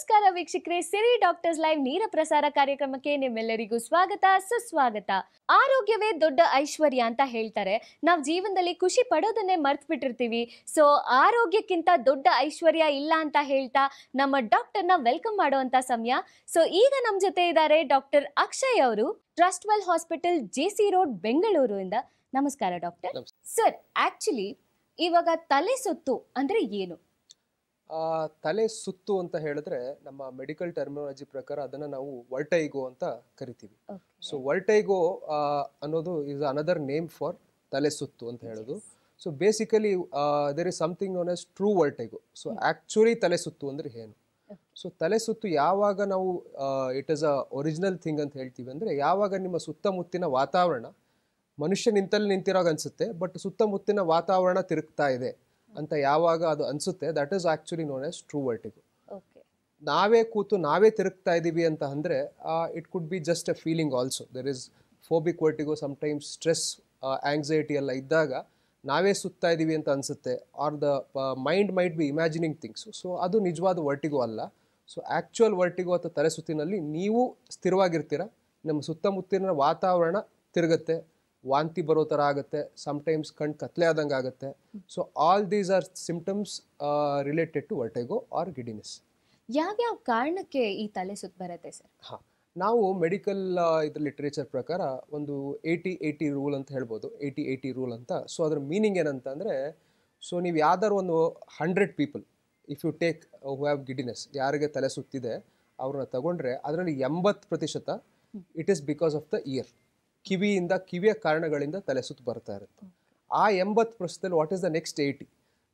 ನಮಸ್ಕಾರ ವೀಕ್ಷಕರೇ, ಸಿರಿ doctors live ನೇರ ಪ್ರಸಾರ ಕಾರ್ಯಕ್ರಮಕ್ಕೆ ನಿಮ್ಮೆಲ್ಲರಿಗೂ ಸ್ವಾಗತ ಸುಸ್ವಾಗತ. ಆರೋಗ್ಯವೇ ದೊಡ್ಡ ಐಶ್ವರ್ಯ ಅಂತ ಹೇಳ್ತಾರೆ. ನಾವು ಜೀವನದಲ್ಲಿ ಖುಷಿ ಪಡೋದನ್ನೇ ಮರ್ತು ಬಿಟ್ಟಿರ್ತೀವಿ. ಸೊ ಆರೋಗ್ಯಕ್ಕಿಂತ ದೊಡ್ಡ ಐಶ್ವರ್ಯ ಇಲ್ಲ ಅಂತ ಹೇಳ್ತಾ ನಮ್ಮ ಡಾಕ್ಟರ್ನ ವೆಲ್ಕಮ್ ಮಾಡುವಂತ ಸಮಯ. ಸೊ ಈಗ ನಮ್ಮ ಜೊತೆ ಇದ್ದಾರೆ ಡಾಕ್ಟರ್ ಅಕ್ಷಯ್ ಅವರು, Trustwell hospital, JC road, Bengaluru ಇಂದ. ನಮಸ್ಕಾರ ಡಾಕ್ಟರ್. ಸರ್, ಆಕ್ಚುಲಿ ಇವಾಗ ತಲೆ ಸುತ್ತು ಅಂದ್ರೆ ಏನು? ತಲೆ ಸುತ್ತು ಅಂತ ಹೇಳಿದ್ರೆ ನಮ್ಮ ಮೆಡಿಕಲ್ ಟರ್ಮಿನಾಲಜಿ ಪ್ರಕಾರ ಅದನ್ನ ನಾವು ವರ್ಟೈಗೋ ಅಂತ ಕರಿತೀವಿ. ಸೊ ವರ್ಟೈಗೋ ಅನ್ನೋದು ಇಸ್ ಅನದರ್ ನೇಮ್ ಫಾರ್ ತಲೆ ಸುತ್ತು ಅಂತ ಹೇಳೋದು. So basically there is something known as true vertigo. So actually ತಲೆ ಸುತ್ತು ಅಂದ್ರೆ ಏನು? ಸೊ ತಲೆ ಸುತ್ತು ಯಾವಾಗ ನಾವು it is a original thing ಅಂತ ಹೇಳ್ತೀವಿ ಅಂದ್ರೆ ಯಾವಾಗ ನಿಮ್ಮ ಸುತ್ತಮುತ್ತಿನ ವಾತಾವರಣ ಮನುಷ್ಯ ನಿಂತಿರೋಗ ಅನ್ಸುತ್ತೆ, ಬಟ್ ಸುತ್ತಮುತ್ತಿನ ವಾತಾವರಣ ತಿರುಗ್ತಾ ಇದೆ ಅಂತ ಯಾವಾಗ ಅದು ಅನ್ಸುತ್ತೆ, that is actually known as true vertigo. ನಾವೇ ಕೂತು ನಾವೇ ತಿರುಗ್ತಾ ಇದೀವಿ ಅಂತ ಅಂದ್ರೆ it could be just a feeling also. There is phobic vertigo, sometimes stress, anxiety ಎಲ್ಲ ಇದ್ದಾಗ ನಾವೇ ಸುತ್ತಾ ಇದೀವಿ ಅಂತ ಅನ್ಸುತ್ತೆ, or the mind might be imagining things. So ಅದು ನಿಜವಾದ ವರ್ಟಿಗೋ ಅಲ್ಲ. ಸೊ ಆಕ್ಚುಯಲ್ ವರ್ಟಿಗೋ ಅಥವಾ ತಲೆ ಸುತ್ತಿನಲ್ಲಿ ನೀವು ಸ್ಥಿರವಾಗಿರ್ತೀರ, ನಮ್ಮ ಸುತ್ತಮುತ್ತಿನ ವಾತಾವರಣ ತಿರುಗುತ್ತೆ, ವಾಂತಿ ಬರೋ ಥರ ಆಗುತ್ತೆ, ಸಮ್ಟೈಮ್ಸ್ ಕಣ್ ಕತ್ಲೆ ಆದಂಗೆ ಆಗುತ್ತೆ. So all these are symptoms related to vertigo or giddiness. ಯಾವ್ಯಾವ ಕಾರಣಕ್ಕೆ ಈ ತಲೆ ಸುತ್ತು ಬರುತ್ತೆ ಸರ್? ನಾವು ಮೆಡಿಕಲ್ ಇದ್ರ ಲಿಟ್ರೇಚರ್ ಪ್ರಕಾರ ಒಂದು 80-80 ರೂಲ್ ಅಂತ ಹೇಳ್ಬೋದು, 80-80 ರೂಲ್ ಅಂತ. ಸೊ ಅದ್ರ ಮೀನಿಂಗ್ ಏನಂತ ಅಂದರೆ, ಸೊ ನೀವು ಯಾವ್ದಾದ್ರು ಒಂದು 100 people if you take who have giddiness, ಯಾರಿಗೆ ತಲೆ ಸುತ್ತಿದೆ ಅವ್ರನ್ನ ತಗೊಂಡ್ರೆ ಅದರಲ್ಲಿ 80% it is because of the ear. ಕಿವಿಯ ಕಾರಣಗಳಿಂದ ತಲೆ ಸುತ್ತು ಬರ್ತಾ ಇರುತ್ತೆ. ಆ 80%ದಲ್ಲಿ what is the next 80?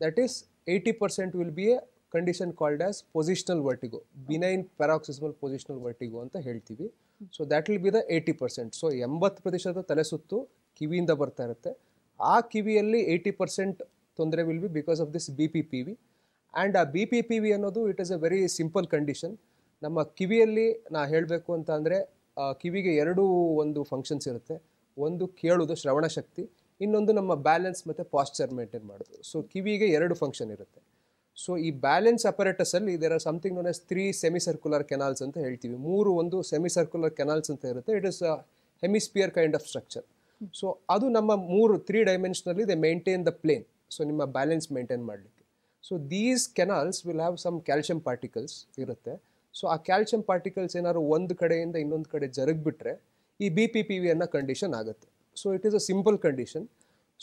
That is 80% will be a condition called as positional vertigo, benign paroxysmal positional vertigo ಅಂತ ಹೇಳ್ತೀವಿ. So that will be the 80%. So 80% ತಲೆ ಸುತ್ತು ಕಿವಿಯಿಂದ ಬರ್ತಾ ಇರುತ್ತೆ. ಆ ಕಿವಿಯಲ್ಲಿ 80% ತೊಂದರೆ will be because of this BPPV. And ಆ BPPV ಅನ್ನೋದು it is a very simple condition. ನಮ್ಮ ಕಿವಿಯಲ್ಲಿ ನಾ ಹೇಳಬೇಕು ಅಂತ ಅಂದರೆ ಕಿವಿಗೆ ಒಂದು ಫಂಕ್ಷನ್ಸ್ ಇರುತ್ತೆ. ಒಂದು ಕೇಳೋದು, ಶ್ರವಣ ಶಕ್ತಿ, ಇನ್ನೊಂದು ನಮ್ಮ ಬ್ಯಾಲೆನ್ಸ್ ಮತ್ತು ಪಾಸ್ಚರ್ ಮೇಂಟೈನ್ ಮಾಡೋದು. ಸೊ ಕಿವಿಗೆ 2 ಫಂಕ್ಷನ್ ಇರುತ್ತೆ. ಸೊ ಈ ಬ್ಯಾಲೆನ್ಸ್ ಅಪರೇಟಸಲ್ಲಿ there are something known as 3 semicircular canals ಅಂತ ಹೇಳ್ತೀವಿ. ಒಂದು ಸೆಮಿಸರ್ಕ್ಯುಲರ್ ಕೆನಾಲ್ಸ್ ಅಂತ ಇರುತ್ತೆ. It is hemisphere kind of structure. So ಅದು ನಮ್ಮ 3 ಡೈಮೆನ್ಷನಲ್ಲಿ they maintain the plane. So ನಿಮ್ಮ ಬ್ಯಾಲೆನ್ಸ್ ಮೇಂಟೈನ್ ಮಾಡಲಿಕ್ಕೆ. So these canals will have some calcium particles ಇರುತ್ತೆ. ಸೊ ಆ ಕ್ಯಾಲ್ಶಿಯಂ ಪಾರ್ಟಿಕಲ್ಸ್ ಏನಾದ್ರು ಒಂದು ಕಡೆಯಿಂದ ಇನ್ನೊಂದು ಕಡೆ ಜರುಗಿಬಿಟ್ರೆ ಈ BPPV ಅನ್ನೋ ಕಂಡೀಷನ್ ಆಗುತ್ತೆ. So it is a simple condition.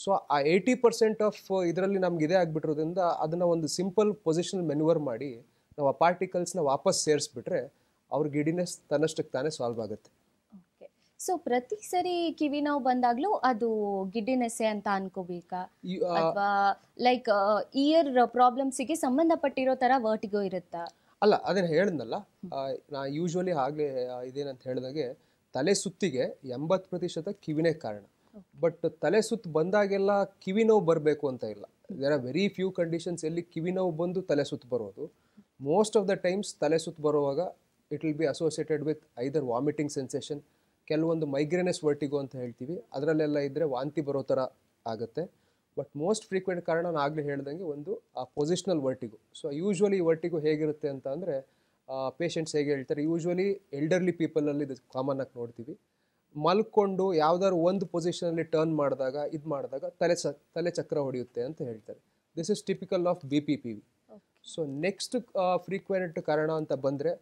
So ಆ 80% ಆಫ್ ಇದರಲ್ಲಿ ನಮ್ಗೆ ಇದೇ ಆಗಿಬಿಟ್ಟಿರೋದ್ರಿಂದ ಅದನ್ನು ಒಂದು ಸಿಂಪಲ್ ಪೊಸಿಷನಲ್ ಮೆನ್ಯೂವರ್ ಮಾಡಿ ನಾವು ಆ ಪಾರ್ಟಿಕಲ್ಸ್ನ ವಾಪಸ್ ಸೇರಿಸ್ಬಿಟ್ರೆ ಅವ್ರ ಗಿಡಿನೆಸ್ ತನ್ನಷ್ಟಕ್ಕೆ ತಾನೇ ಸಾಲ್ವ್ ಆಗುತ್ತೆ. ಸೊ ಪ್ರತಿ ಸರಿ ಕಿವಿ ನೋವು ಬಂದಾಗ್ಲೂ ಅದು ಗಿಡ್ಡಿನೆಸ್ಸೆ ಅಂತ ಅನ್ಕೋಬೇಕಾ, ಅಥವಾ ಲೈಕ್ ಇಯರ್ ಪ್ರಾಬ್ಲಮ್ಸಿಗೆ ಸಂಬಂಧಪಟ್ಟಿರೋ ತರ ವರ್ಟಿಗೋ ಇರುತ್ತಾ? ಅಲ್ಲ, ಅದೇನು ಹೇಳಿದ್ನಲ್ಲ, ನಾ ಯೂಶ್ವಲಿ ಆಗಲೇ ಇದೇನಂತ ಹೇಳಿದಾಗೆ ತಲೆ ಸುತ್ತಿಗೆ 80% ಕಿವಿನೇ ಕಾರಣ. ಬಟ್ ತಲೆ ಸುತ್ತು ಬಂದಾಗೆಲ್ಲ ಕಿವಿ ನೋವು ಬರಬೇಕು ಅಂತ ಇಲ್ಲ. There are very few conditions ಎಲ್ಲಿ ಕಿವಿ ನೋವು ಬಂದು ತಲೆ ಸುತ್ತು ಬರೋದು. ಮೋಸ್ಟ್ ಆಫ್ ದ ಟೈಮ್ಸ್ ತಲೆ ಸುತ್ತು ಬರುವಾಗ it will B associated with either vomiting sensation, ಕೆಲವೊಂದು ಮೈಗ್ರೇನಸ್ ವರ್ಟಿಗೋ ಅಂತ ಹೇಳ್ತೀವಿ, ಅದರಲ್ಲೆಲ್ಲ ಇದ್ದರೆ ವಾಂತಿ ಬರೋ ಥರ ಆಗುತ್ತೆ. ಬಟ್ ಮೋಸ್ಟ್ ಫ್ರೀಕ್ವೆಂಟ್ ಕಾರಣ ನಾನು ಆಗಲೇ ಹೇಳ್ದಂಗೆ ಒಂದು positional vertigo. So usually vertigo ಹೇಗಿರುತ್ತೆ ಅಂತ ಅಂದರೆ ಪೇಷಂಟ್ಸ್ ಹೇಗೆ ಹೇಳ್ತಾರೆ, ಯೂಶ್ವಲಿ ಎಲ್ಡರ್ಲಿ ಪೀಪಲಲ್ಲಿ ಇದು ಕಾಮನ್ ಆಗಿ ನೋಡ್ತೀವಿ. ಮಲ್ಕೊಂಡು ಯಾವುದಾದ್ರು ಒಂದು ಪೊಸಿಷನಲ್ಲಿ ಟರ್ನ್ ಮಾಡಿದಾಗ ತಲೆ ಚಕ್ರ ಹೊಡೆಯುತ್ತೆ ಅಂತ ಹೇಳ್ತಾರೆ. This is typical of BPPV. So next frequent ಕಾರಣ ಅಂತ ಬಂದರೆ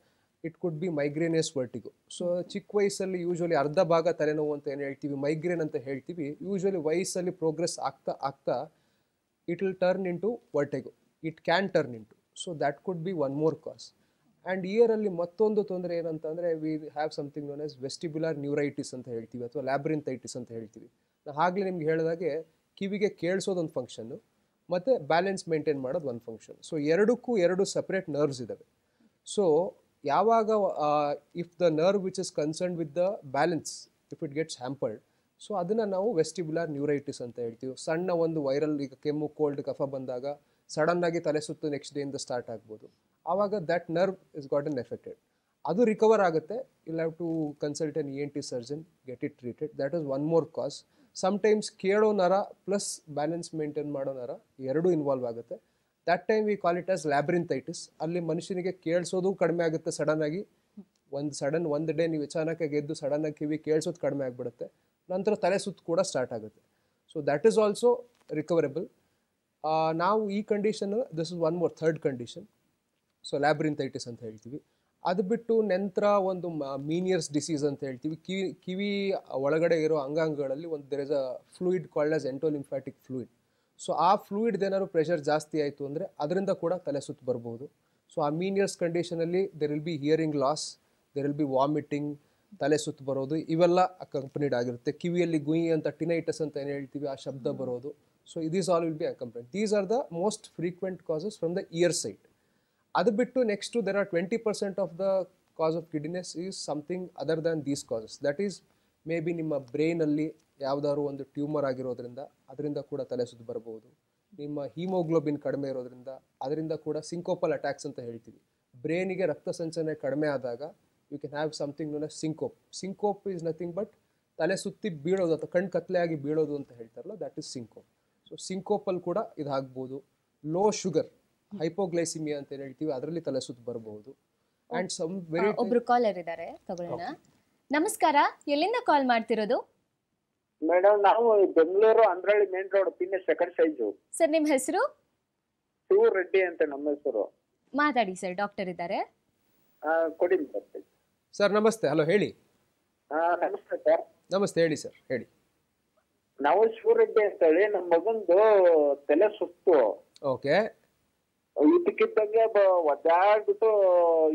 it could be migrainous vertigo. So ಚಿಕ್ಕ ವಯಸ್ಸಲ್ಲಿ ಯೂಶ್ವಲಿ ಅರ್ಧ ಭಾಗ ತಲೆನೋವು ಅಂತ ಏನು ಹೇಳ್ತೀವಿ, ಮೈಗ್ರೇನ್ ಅಂತ ಹೇಳ್ತೀವಿ. ಯೂಶ್ವಲಿ ವಯಸ್ಸಲ್ಲಿ ಪ್ರೋಗ್ರೆಸ್ ಆಗ್ತಾ it will turn into vertigo. It can turn into. So that could be one more cause. And ಇಯರಲ್ಲಿ ಮತ್ತೊಂದು ತೊಂದರೆ ಏನಂತ ಅಂದರೆ we have something known as vestibular neuritis ಅಂತ ಹೇಳ್ತೀವಿ, ಅಥವಾ ಲ್ಯಾಬ್ರಿಂಥೈಟಿಸ್ ಅಂತ ಹೇಳ್ತೀವಿ. ನಾನು ಆಗಲೇ ನಿಮ್ಗೆ ಹೇಳಿದಾಗೆ ಕಿವಿಗೆ ಕೇಳಿಸೋದೊಂದು ಫಂಕ್ಷನ್ನು ಮತ್ತು ಬ್ಯಾಲೆನ್ಸ್ ಮೇಂಟೈನ್ ಮಾಡೋದು ಒಂದು ಫಂಕ್ಷನ್. ಸೊ ಎರಡಕ್ಕೂ 2 ಸಪ್ರೇಟ್ ನರ್ವ್ಸ್ ಇದ್ದಾವೆ. ಸೊ ಯಾವಾಗ if the nerve which is concern with the balance if it gets hampered, so ಅದನ್ನು ನಾವು ವೆಸ್ಟಿಬ್ಯುಲರ್ ನ್ಯೂರೈಟಿಸ್ ಅಂತ ಹೇಳ್ತೀವಿ. ಸಣ್ಣ ಒಂದು ವೈರಲ್, ಈಗ ಕೆಮ್ಮು, ಕೋಲ್ಡ್, ಕಫ ಬಂದಾಗ ಸಡನ್ನಾಗಿ ತಲೆ ಸುತ್ತು ನೆಕ್ಸ್ಟ್ ಡೇಯಿಂದ ಸ್ಟಾರ್ಟ್ ಆಗ್ಬೋದು. ಆವಾಗ that nerve is gotten affected. ಅದು ರಿಕವರ್ ಆಗುತ್ತೆ. You have to consult an ENT surgeon, get it treated. That is one more cause. Sometimes ಕೇಳೋ ನರ ಪ್ಲಸ್ ಬ್ಯಾಲೆನ್ಸ್ ಮೇಂಟೈನ್ ಮಾಡೋ ನರ ಎರಡೂ ಇನ್ವಾಲ್ವ್ ಆಗುತ್ತೆ. That time we call it as labyrinthitis. ಅಲ್ಲಿ ಮನುಷ್ಯನಿಗೆ ಕೇಳಿಸೋದು ಕಡಿಮೆ ಆಗುತ್ತೆ ಸಡನ್ ಆಗಿ. ಒಂದು ಡೇ ನೀವು ಅಚಾನಕ್ಕಾಗಿ ಎದ್ದು ಸಡನ್ ಆಗಿ ಕಿವಿ ಕೇಳಿಸೋದು ಕಡಿಮೆ ಆಗಿಬಿಡುತ್ತೆ. ನಂತರ ತಲೆ ಸುತ್ತು ಕೂಡ ಸ್ಟಾರ್ಟ್ ಆಗುತ್ತೆ. So that is also recoverable. ನಾವು ಈ condition, this is one more third condition. So labyrinthitis ಅಂತ ಹೇಳ್ತೀವಿ. ಅದು ಬಿಟ್ಟು ನಂತರ ಒಂದು ಮೀನಿಯರ್ಸ್ ಡಿಸೀಸ್ ಅಂತ ಹೇಳ್ತೀವಿ. ಕಿವಿ ಒಳಗಡೆ ಇರೋ ಅಂಗಾಂಗಗಳಲ್ಲಿ there is a fluid called as endolymphatic fluid. So ಆ ಫ್ಲೂಯಿಡ್ ಏನಾದ್ರು ಪ್ರೆಷರ್ ಜಾಸ್ತಿ ಆಯಿತು ಅಂದರೆ ಅದರಿಂದ ಕೂಡ ತಲೆ ಸುತ್ತು ಬರ್ಬೋದು. ಸೊ ಆ ಮೀನಿಯರ್ಸ್ ಕಂಡೀಷನಲ್ಲಿ there will be hearing loss, there will be vomiting, ತಲೆ ಸುತ್ತು ಬರೋದು, ಇವೆಲ್ಲ ಅಕಂಪನಿಡ್ ಆಗಿರುತ್ತೆ. ಕಿವಿಯಲ್ಲಿ ಗುಯಿ ಅಂತ ಟಿನೈಟಸ್ ಅಂತ ಏನು ಹೇಳ್ತೀವಿ, ಆ ಶಬ್ದ ಬರೋದು. So these all will be accompanied. These are the most frequent causes from the ear side. ಅದು ಬಿಟ್ಟು next there are 20% of the cause of giddiness is something other than these causes. That is may be ನಿಮ್ಮ ಬ್ರೈನಲ್ಲಿ ಯಾವುದಾದ್ರು ಒಂದು tumour ಆಗಿರೋದ್ರಿಂದ ಅದರಿಂದ ಕೂಡ ತಲೆ ಸುತ್ತು ಬರ್ಬೋದು. ನಿಮ್ಮ ಹೀಮೋಗ್ಲೋಬಿನ್ ಕಡಿಮೆ ಇರೋದ್ರಿಂದ ಅದರಿಂದ ಕೂಡ ಸಿಂಕೋಪಲ್ ಅಟ್ಯಾಕ್ಸ್ ಅಂತ ಹೇಳ್ತೀವಿ. ಬ್ರೈನಿಗೆ ರಕ್ತ ಸಂಚಲನೆ ಕಡಿಮೆ ಆದಾಗ you can have something known as syncope. Syncope is nothing but ತಲೆ ಸುತ್ತಿ ಬೀಳೋದು ಅಥವಾ ಕಣ್ಣು ಕತ್ಲೆಯಾಗಿ ಬೀಳೋದು ಅಂತ ಹೇಳ್ತಾರಲ್ಲ, ದಟ್ ಈಸ್ ಸಿಂಕೋಪ್. ಸೊ ಸಿಂಕೋಪಲ್ಲಿ ಕೂಡ ಇದಾಗ್ಬೋದು. ಲೋ ಶುಗರ್, ಹೈಪೋಗ್ಲೈಸಿಮಿಯಾ ಅಂತ ಏನು ಹೇಳ್ತೀವಿ, ಅದರಲ್ಲಿ ತಲೆ ಸುತ್ತು ಬರಬಹುದು. ಅಂಡ್ ಸಮ್ ವೆರಿ ಒಬ್ರು ಕಾಲರ್ ಇದ್ದಾರೆ, ತಗೊಳ್ಳೋಣ. ನಮಸ್ಕಾರ, ಎಲ್ಲಿಂದ ಕಾಲ್ ಮಾಡ್ತಿರೋದು? ಮೇಡಮ್, ನಾವು ಬೆಂಗಳೂರು ಅಂದ್ರಳ್ಳಿ ಮೇನ್ ರೋಡ್ ಪಿನ್ನೆ ಸೆಕೆಂಡ್ ಸೈಜು. ಸರ್ ನಿಮ್ಮ ಹೆಸರು? ಶಿವರೆಡ್ಡಿ ಅಂತ ನಮ್ಮ ಹೆಸರು. ಮಾತಾಡಿ ಸರ್, ಡಾಕ್ಟರ್ ಇದ್ದಾರೆ. ಕೊಡಿ ಸರ್. ನಮಸ್ತೆ. ಹಲೋ, ಹೇಳಿ. ನಮಸ್ತೆ ಸರ್. ನಮಸ್ತೆ, ಹೇಳಿ ಸರ್, ಹೇಳಿ. ನಾವು ಶಿವರೆಡ್ಡಿ ಅಂತ ಹೇಳಿ, ನಮ್ಮ ಮಗಂದು ತಲೆ ಸುತ್ತು. ಓಕೆ. ಇದಕ್ಕಿದ್ದಂಗೆ ಒದ್ದಾಡ್ಬಿಟ್ಟು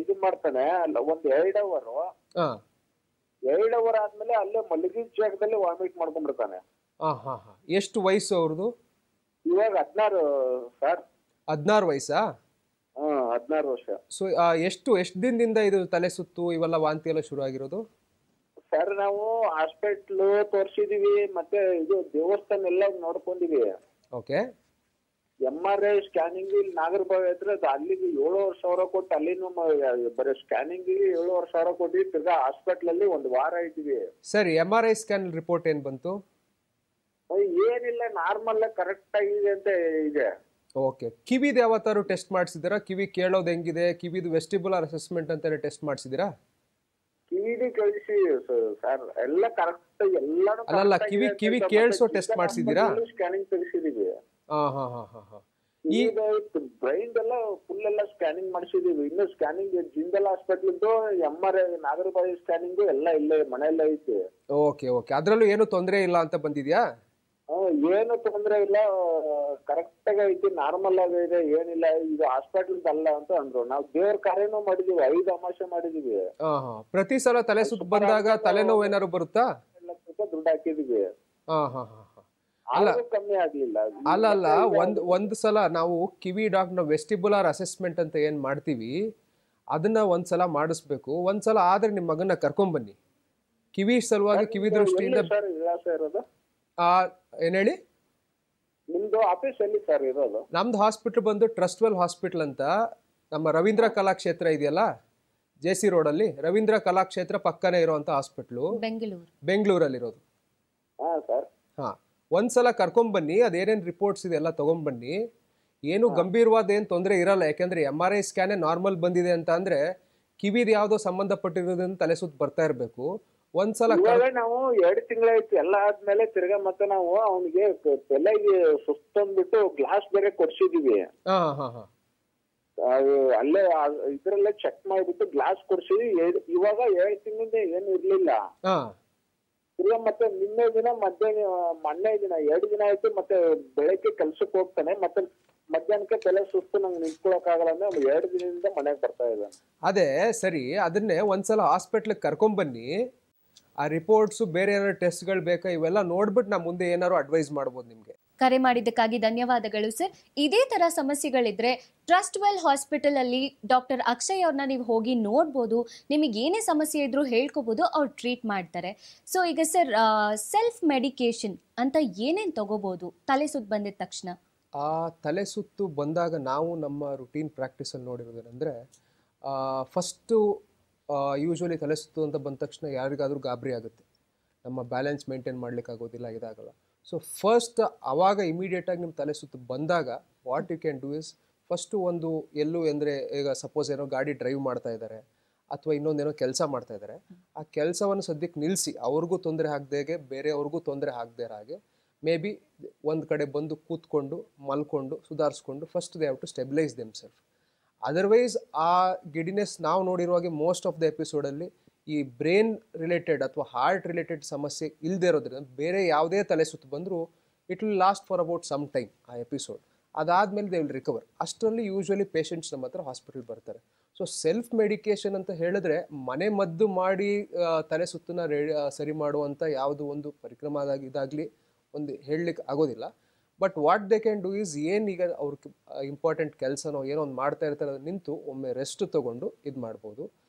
ಇದು ಮಾಡ್ತಾನೆ. ಒಂದ್ 2 ಅವರ್ 2 ಅವರ್ ಆದ್ಮೇಲೆ ಅಲ್ಲೇ ಮಲಗಿದ ಜಾಗದಲ್ಲಿ ವಾಮಿಟ್ ಮಾಡ್ಕೊಂಡ್ಬಿಡ್ತಾನೆ. ಎಷ್ಟು ವಯಸ್ಸು ಅವ್ರದ್ದು? ಇವಾಗ 16 ಸರ್. 16 ವಯಸ್ಸಾ? 16 ವರ್ಷ. ಸೊ ಎಷ್ಟು ದಿನದಿಂದ ಇದು ತಲೆ ಸುತ್ತು ಇವೆಲ್ಲ ವಾಂತಿ ಎಲ್ಲ ಶುರು ಆಗಿರೋದು? ಸರ್, ನಾವು ಹಾಸ್ಪಿಟ್ಲ್ ತೋರ್ಸಿದೀವಿ, ಮತ್ತೆ ಇದು ದೇವಸ್ಥಾನ ಎಲ್ಲ ನೋಡ್ಕೊಂಡಿವಿ. ಓಕೆ. MRI ಸ್ಕ್ಯಾನಿಂಗ್ ಇಲ್ಲಿ ನಾಗರಬಾವಿ ಹತ್ರ, ಅಲ್ಲಿಗೆ 7,000 ಕೊಟ್ಟು ಅಲ್ಲಿನೂ ಬರೀ ಸ್ಕ್ಯಾನಿಂಗ್ 7,000 ಕೊಟ್ಟು ತಿರ್ಗಾ ಹಾಸ್ಪಿಟ್ಲ್ ಅಲ್ಲಿ 1 ವಾರ ಇದ್ದೀವಿ. ಸರಿ, MRI ಸ್ಕ್ಯಾನ್ ರಿಪೋರ್ಟ್ ಏನ್ ಬಂತು? ಏನಿಲ್ಲ, ನಾರ್ಮಲ್ ಕರೆಕ್ಟ್ ಆಗಿದೆ ಅಂತ ಇದೆ. ಓಕೆ. ಕಿವಿದು ಯಾವತ್ತಾರು ಟೆಸ್ಟ್ ಮಾಡಿಸಿದಿರಾ? ಕಿವಿ ಕೇಳೋದು ಹೆಂಗಿದೆ, ಕಿವಿದು ವೆಸ್ಟಿಬುಲರ್ ಅಸೆಸ್ಮೆಂಟ್ ಅಂತ ಟೆಸ್ಟ್ ಮಾಡಿಸಿದಿರಾ? ಕಿವಿದು ಕಳಿಸಿ ಸರ್, ಎಲ್ಲ ಕರೆಕ್ಟ್ ಎಲ್ಲಾನು. ಅಲ್ಲ, ಕಿವಿ ಕೇಳಿಸೋ ಟೆಸ್ಟ್ ಮಾಡಿಸಿದಿರಾ? ಸ್ಕ್ಯಾನಿಂಗ್ ತೆಗಿಸಿದೀವಿ. ಈಗ ಬ್ರೈನ್ ಎಲ್ಲ ಫುಲ್ ಎಲ್ಲ ಸ್ಕ್ಯಾನಿಂಗ್ ಮಾಡಿಸಿದೀವಿ. ಇನ್ನು scanning Jindal hospital MRI Nagarbhavi scanning ಎಲ್ಲ ಇಲ್ಲೇ ಮನೆಯಲ್ಲ ಐತಿ. Okay okay. ಅದ್ರಲ್ಲೂ ಏನು ತೊಂದರೆ ಇಲ್ಲ ಅಂತ ಬಂದಿದ್ಯಾ? ಏನು ತೊಂದ್ರೆ ಇಲ್ಲ, ಕರೆಕ್ಟ್ ಆಗಿ ಐತಿ, ನಾರ್ಮಲ್ ಆಗಿದೆ, ಏನಿಲ್ಲ. ಇದು ಹಾಸ್ಪಿಟಲ್ ಅಲ್ಲ ಅಂತ ಅಂದ್ರು. ನಾವು ದೇವ್ರ ಕಾರ್ಯನೂ ಮಾಡಿದೀವಿ, 5 ಅಮಾವಾಸ್ಯೆ ಮಾಡಿದೀವಿ. ಪ್ರತಿ ಸಲ ತಲೆ ಸುತ್ತು ಬಂದಾಗ ತಲೆನೋವು ಏನಾದ್ರು ಬರುತ್ತಾ? ದುಡ್ಡು ಹಾಕಿದೀವಿ. ಅಲ್ಲ, ಕಮ್ಮಿ ಆಗ್ಲಿಲ್ಲ. ಅಲ್ಲ, ಒಂದು ಸಲ ನಾವು ಕಿವಿ ಡಾಕ್ಟರ್ ವೆಸ್ಟಿಬುಲರ್ ಅಸೆಸ್ಮೆಂಟ್ ಅಂತ ಏನ್ ಮಾಡ್ತೀವಿ ಅದನ್ನ ಒಂದ್ಸಲ ಮಾಡಿಸ್ಬೇಕು. ಒಂದ್ಸಲ ಆದ್ರೆ ನಿಮ್ ಮಗನ ಕರ್ಕೊಂಡ್ ಬನ್ನಿ. ಕಿವಿ ಸಲುವಾಗಿ, ಕಿವಿ ದೃಷ್ಟಿಯಿಂದ. ಏನ್ ಹೇಳಿ? ನಿಮ್ದು ಆಫೀಸ್ ಎಲ್ಲಿ ಸರ್ ಇರೋದು? ನಮ್ದು ಹಾಸ್ಪಿಟಲ್ ಬಂದು ಟ್ರಸ್ಟ್ವೆಲ್ ಹಾಸ್ಪಿಟಲ್ ಅಂತ, ನಮ್ಮ ರವೀಂದ್ರ ಕಲಾಕ್ಷೇತ್ರ ಇದೆಯಲ್ಲ JC ರೋಡಲ್ಲಿ, ರವೀಂದ್ರ ಕಲಾಕ್ಷೇತ್ರ ಪಕ್ಕನೇ ಇರೋಂಥ ಹಾಸ್ಪಿಟ್ಲು, ಬೆಂಗಳೂರಲ್ಲಿ. ಒಂದ್ಸಲ ಕರ್ಕೊಂಬನ್ನಿ, ಅದೇನೇನು ರಿಪೋರ್ಟ್ಸ್ ಇದೆ ಎಲ್ಲ ತಗೊಂಡ್ಬನ್ನಿ. ಏನು ಗಂಭೀರವಾದ ಏನು ತೊಂದರೆ ಇರಲ್ಲ. ಯಾಕೆಂದ್ರೆ MRI ಸ್ಕ್ಯಾನೇ ನಾರ್ಮಲ್ ಬಂದಿದೆ ಅಂತ ಅಂದ್ರೆ ಕಿವಿದು ಯಾವುದೋ ಸಂಬಂಧಪಟ್ಟಿರೋದ್ರಿಂದ ತಲೆ ಸುತ್ತ ಬರ್ತಾ ಇರಬೇಕು. ಒಂದ್ಸಲ ನಾವು 2 ತಿಂಗಳಾಯ್ತು ಎಲ್ಲ ಆದ್ಮೇಲೆ ತಿರ್ಗಾ ಮತ್ತೆ ನಾವು ಅವನಿಗೆ ತಲೆಗೆ ಸುಸ್ತಂದ್ಬಿಟ್ಟು ಗ್ಲಾಸ್ ಬೇರೆ ಕೊಡ್ಸಿದೀವಿ. ಅಲ್ಲೇ ಇದ್ರಲ್ಲೇ ಚೆಕ್ ಮಾಡ್ಬಿಟ್ಟು ಗ್ಲಾಸ್ ಕೊಡ್ಸಿದ್ವಿ. ಇವಾಗ 7 ತಿಂಗಳಿಂದ ಏನು ಇರ್ಲಿಲ್ಲ. ತಿರ್ಗಾ ಮತ್ತೆ ನಿನ್ನೆ ದಿನ ಮೊನ್ನೆ ದಿನ 2 ದಿನ ಆಯ್ತು. ಮತ್ತೆ ಬೆಳಗ್ಗೆ ಕೆಲ್ಸಕ್ಕೆ ಹೋಗ್ತಾನೆ, ಮತ್ತೆ ಮಧ್ಯಾಹ್ನಕ್ಕೆ ತಲೆ ಸುಸ್ತು, ನಂಗೆ ನಿಂತ್ಕೊಳಕ್ ಆಗಲ್ಲ ಅಂದ್ರೆ 2 ದಿನದಿಂದ ಮನೆಗೆ ಬರ್ತಾ ಇದ್ದಾನೆ. ಅದೇ ಸರಿ, ಅದನ್ನೇ ಒಂದ್ಸಲ ಹಾಸ್ಪಿಟ್ಲಿಗೆ ಕರ್ಕೊಂಬನ್ನಿ. ಆ ರಿಪೋರ್ಟ್ಸ್, ಬೇರೆ ಏನಾದ್ರು ಟೆಸ್ಟ್ಗಳು ಬೇಕಾ, ಇವೆಲ್ಲ ನೋಡ್ಬಿಟ್ಟು ನಾ ಮುಂದೆ ಏನಾದ್ರು ಅಡ್ವೈಸ್ ಮಾಡ್ಬೋದು ನಿಮ್ಗೆ. ಕರೆ ಮಾಡಿದ್ದಕ್ಕಾಗಿ ಧನ್ಯವಾದಗಳು ಸರ್. ಇದೇ ತರ ಸಮಸ್ಯೆಗಳಿದ್ರೆ ಟ್ರಸ್ಟ್ವೆಲ್ ಹಾಸ್ಪಿಟಲ್ ಅಲ್ಲಿ ಡಾಕ್ಟರ್ ಅಕ್ಷಯ್ ಅವ್ರನ್ನ ನೀವು ಹೋಗಿ ನೋಡ್ಬೋದು. ನಿಮಗೆ ಏನೇ ಸಮಸ್ಯೆ ಇದ್ರೂ ಹೇಳ್ಕೋಬಹುದು, ಅವ್ರು ಟ್ರೀಟ್ ಮಾಡ್ತಾರೆ. ಸೊ ಈಗ ಸರ್, ಸೆಲ್ಫ್ ಮೆಡಿಕೇಶನ್ ಅಂತ ಏನೇನು ತಗೋಬಹುದು ತಲೆ ಸುತ್ತು ಬಂದಿದ ತಕ್ಷಣ? ಆ ತಲೆ ಸುತ್ತು ಬಂದಾಗ ನಾವು ನಮ್ಮ ರುಟೀನ್ ಪ್ರಾಕ್ಟೀಸಲ್ಲಿ ನೋಡಿರೋದೇನೆಂದರೆ, ಫಸ್ಟು ಯೂಶ್ವಲಿ ತಲೆ ಸುತ್ತು ಅಂತ ಬಂದ ತಕ್ಷಣ ಯಾರಿಗಾದ್ರೂ ಗಾಬರಿ ಆಗುತ್ತೆ. ನಮ್ಮ ಬ್ಯಾಲೆನ್ಸ್ ಮೇಂಟೈನ್ ಮಾಡಲಿಕ್ಕಾಗೋದಿಲ್ಲ, ಇದಾಗಲ್ಲ. ಸೊ ಫಸ್ಟ್ ಅವಾಗ ಇಮಿಡಿಯೇಟಾಗಿ ನಿಮ್ಮ ತಲೆ ಸುತ್ತು ಬಂದಾಗ what you can do is first ಒಂದು ಎಲ್ಲೂ ಅಂದರೆ ಈಗ ಸಪೋಸ್ ಏನೋ ಗಾಡಿ ಡ್ರೈವ್ ಮಾಡ್ತಾ ಇದ್ದಾರೆ ಅಥವಾ ಇನ್ನೊಂದೇನೋ ಕೆಲಸ ಮಾಡ್ತಾ ಇದ್ದಾರೆ, ಆ ಕೆಲಸವನ್ನು ಸದ್ಯಕ್ಕೆ ನಿಲ್ಲಿಸಿ ಅವ್ರಿಗೂ ತೊಂದರೆ ಆಗದೆ ಬೇರೆಯವ್ರಿಗೂ ತೊಂದರೆ ಆಗದೆ ಹಾಗೆ ಮೇ ಬಿ ಒಂದು ಕಡೆ ಬಂದು ಕೂತ್ಕೊಂಡು ಮಲ್ಕೊಂಡು ಸುಧಾರಿಸ್ಕೊಂಡು first they have to stabilise themselves. Otherwise ಆ ಗಿಡಿನೆಸ್ ನಾವು ನೋಡಿರುವಾಗೆ ಮೋಸ್ಟ್ ಆಫ್ ದ ಎಪಿಸೋಡಲ್ಲಿ ಈ ಬ್ರೈನ್ ರಿಲೇಟೆಡ್ ಅಥವಾ ಹಾರ್ಟ್ ರಿಲೇಟೆಡ್ ಸಮಸ್ಯೆ ಇಲ್ಲದೆ ಇರೋದ್ರಿಂದ ಬೇರೆ ಯಾವುದೇ ತಲೆ ಸುತ್ತು ಬಂದರೂ it will last for about some time ಆ ಎಪಿಸೋಡ್. ಅದಾದಮೇಲೆ ದೇ ವಿಲ್ ರಿಕವರ್. ಅಷ್ಟರಲ್ಲಿ ಯೂಶ್ವಲಿ ಪೇಷಂಟ್ಸ್ ನಮ್ಮ ಹತ್ರ ಹಾಸ್ಪಿಟಲ್ ಬರ್ತಾರೆ. ಸೊ ಸೆಲ್ಫ್ ಮೆಡಿಕೇಷನ್ ಅಂತ ಹೇಳಿದ್ರೆ ಮನೆ ಮದ್ದು ಮಾಡಿ ತಲೆ ಸುತ್ತನ್ನ ಸರಿ ಮಾಡುವಂಥ ಯಾವುದು ಒಂದು ಪರಿಕ್ರಮ ಇದಾಗಲಿ ಒಂದು ಹೇಳಲಿಕ್ಕೆ ಆಗೋದಿಲ್ಲ. But what they can do is ಏನೀಗ ಅವ್ರ ಇಂಪಾರ್ಟೆಂಟ್ ಕೆಲಸನೋ ಏನೋ ಒಂದು ಮಾಡ್ತಾ ಇರ್ತಾರೆ ಅದನ್ನು ನಿಂತು ಒಮ್ಮೆ ರೆಸ್ಟ್ ತೊಗೊಂಡು ಇದು ಮಾಡ್ಬೋದು.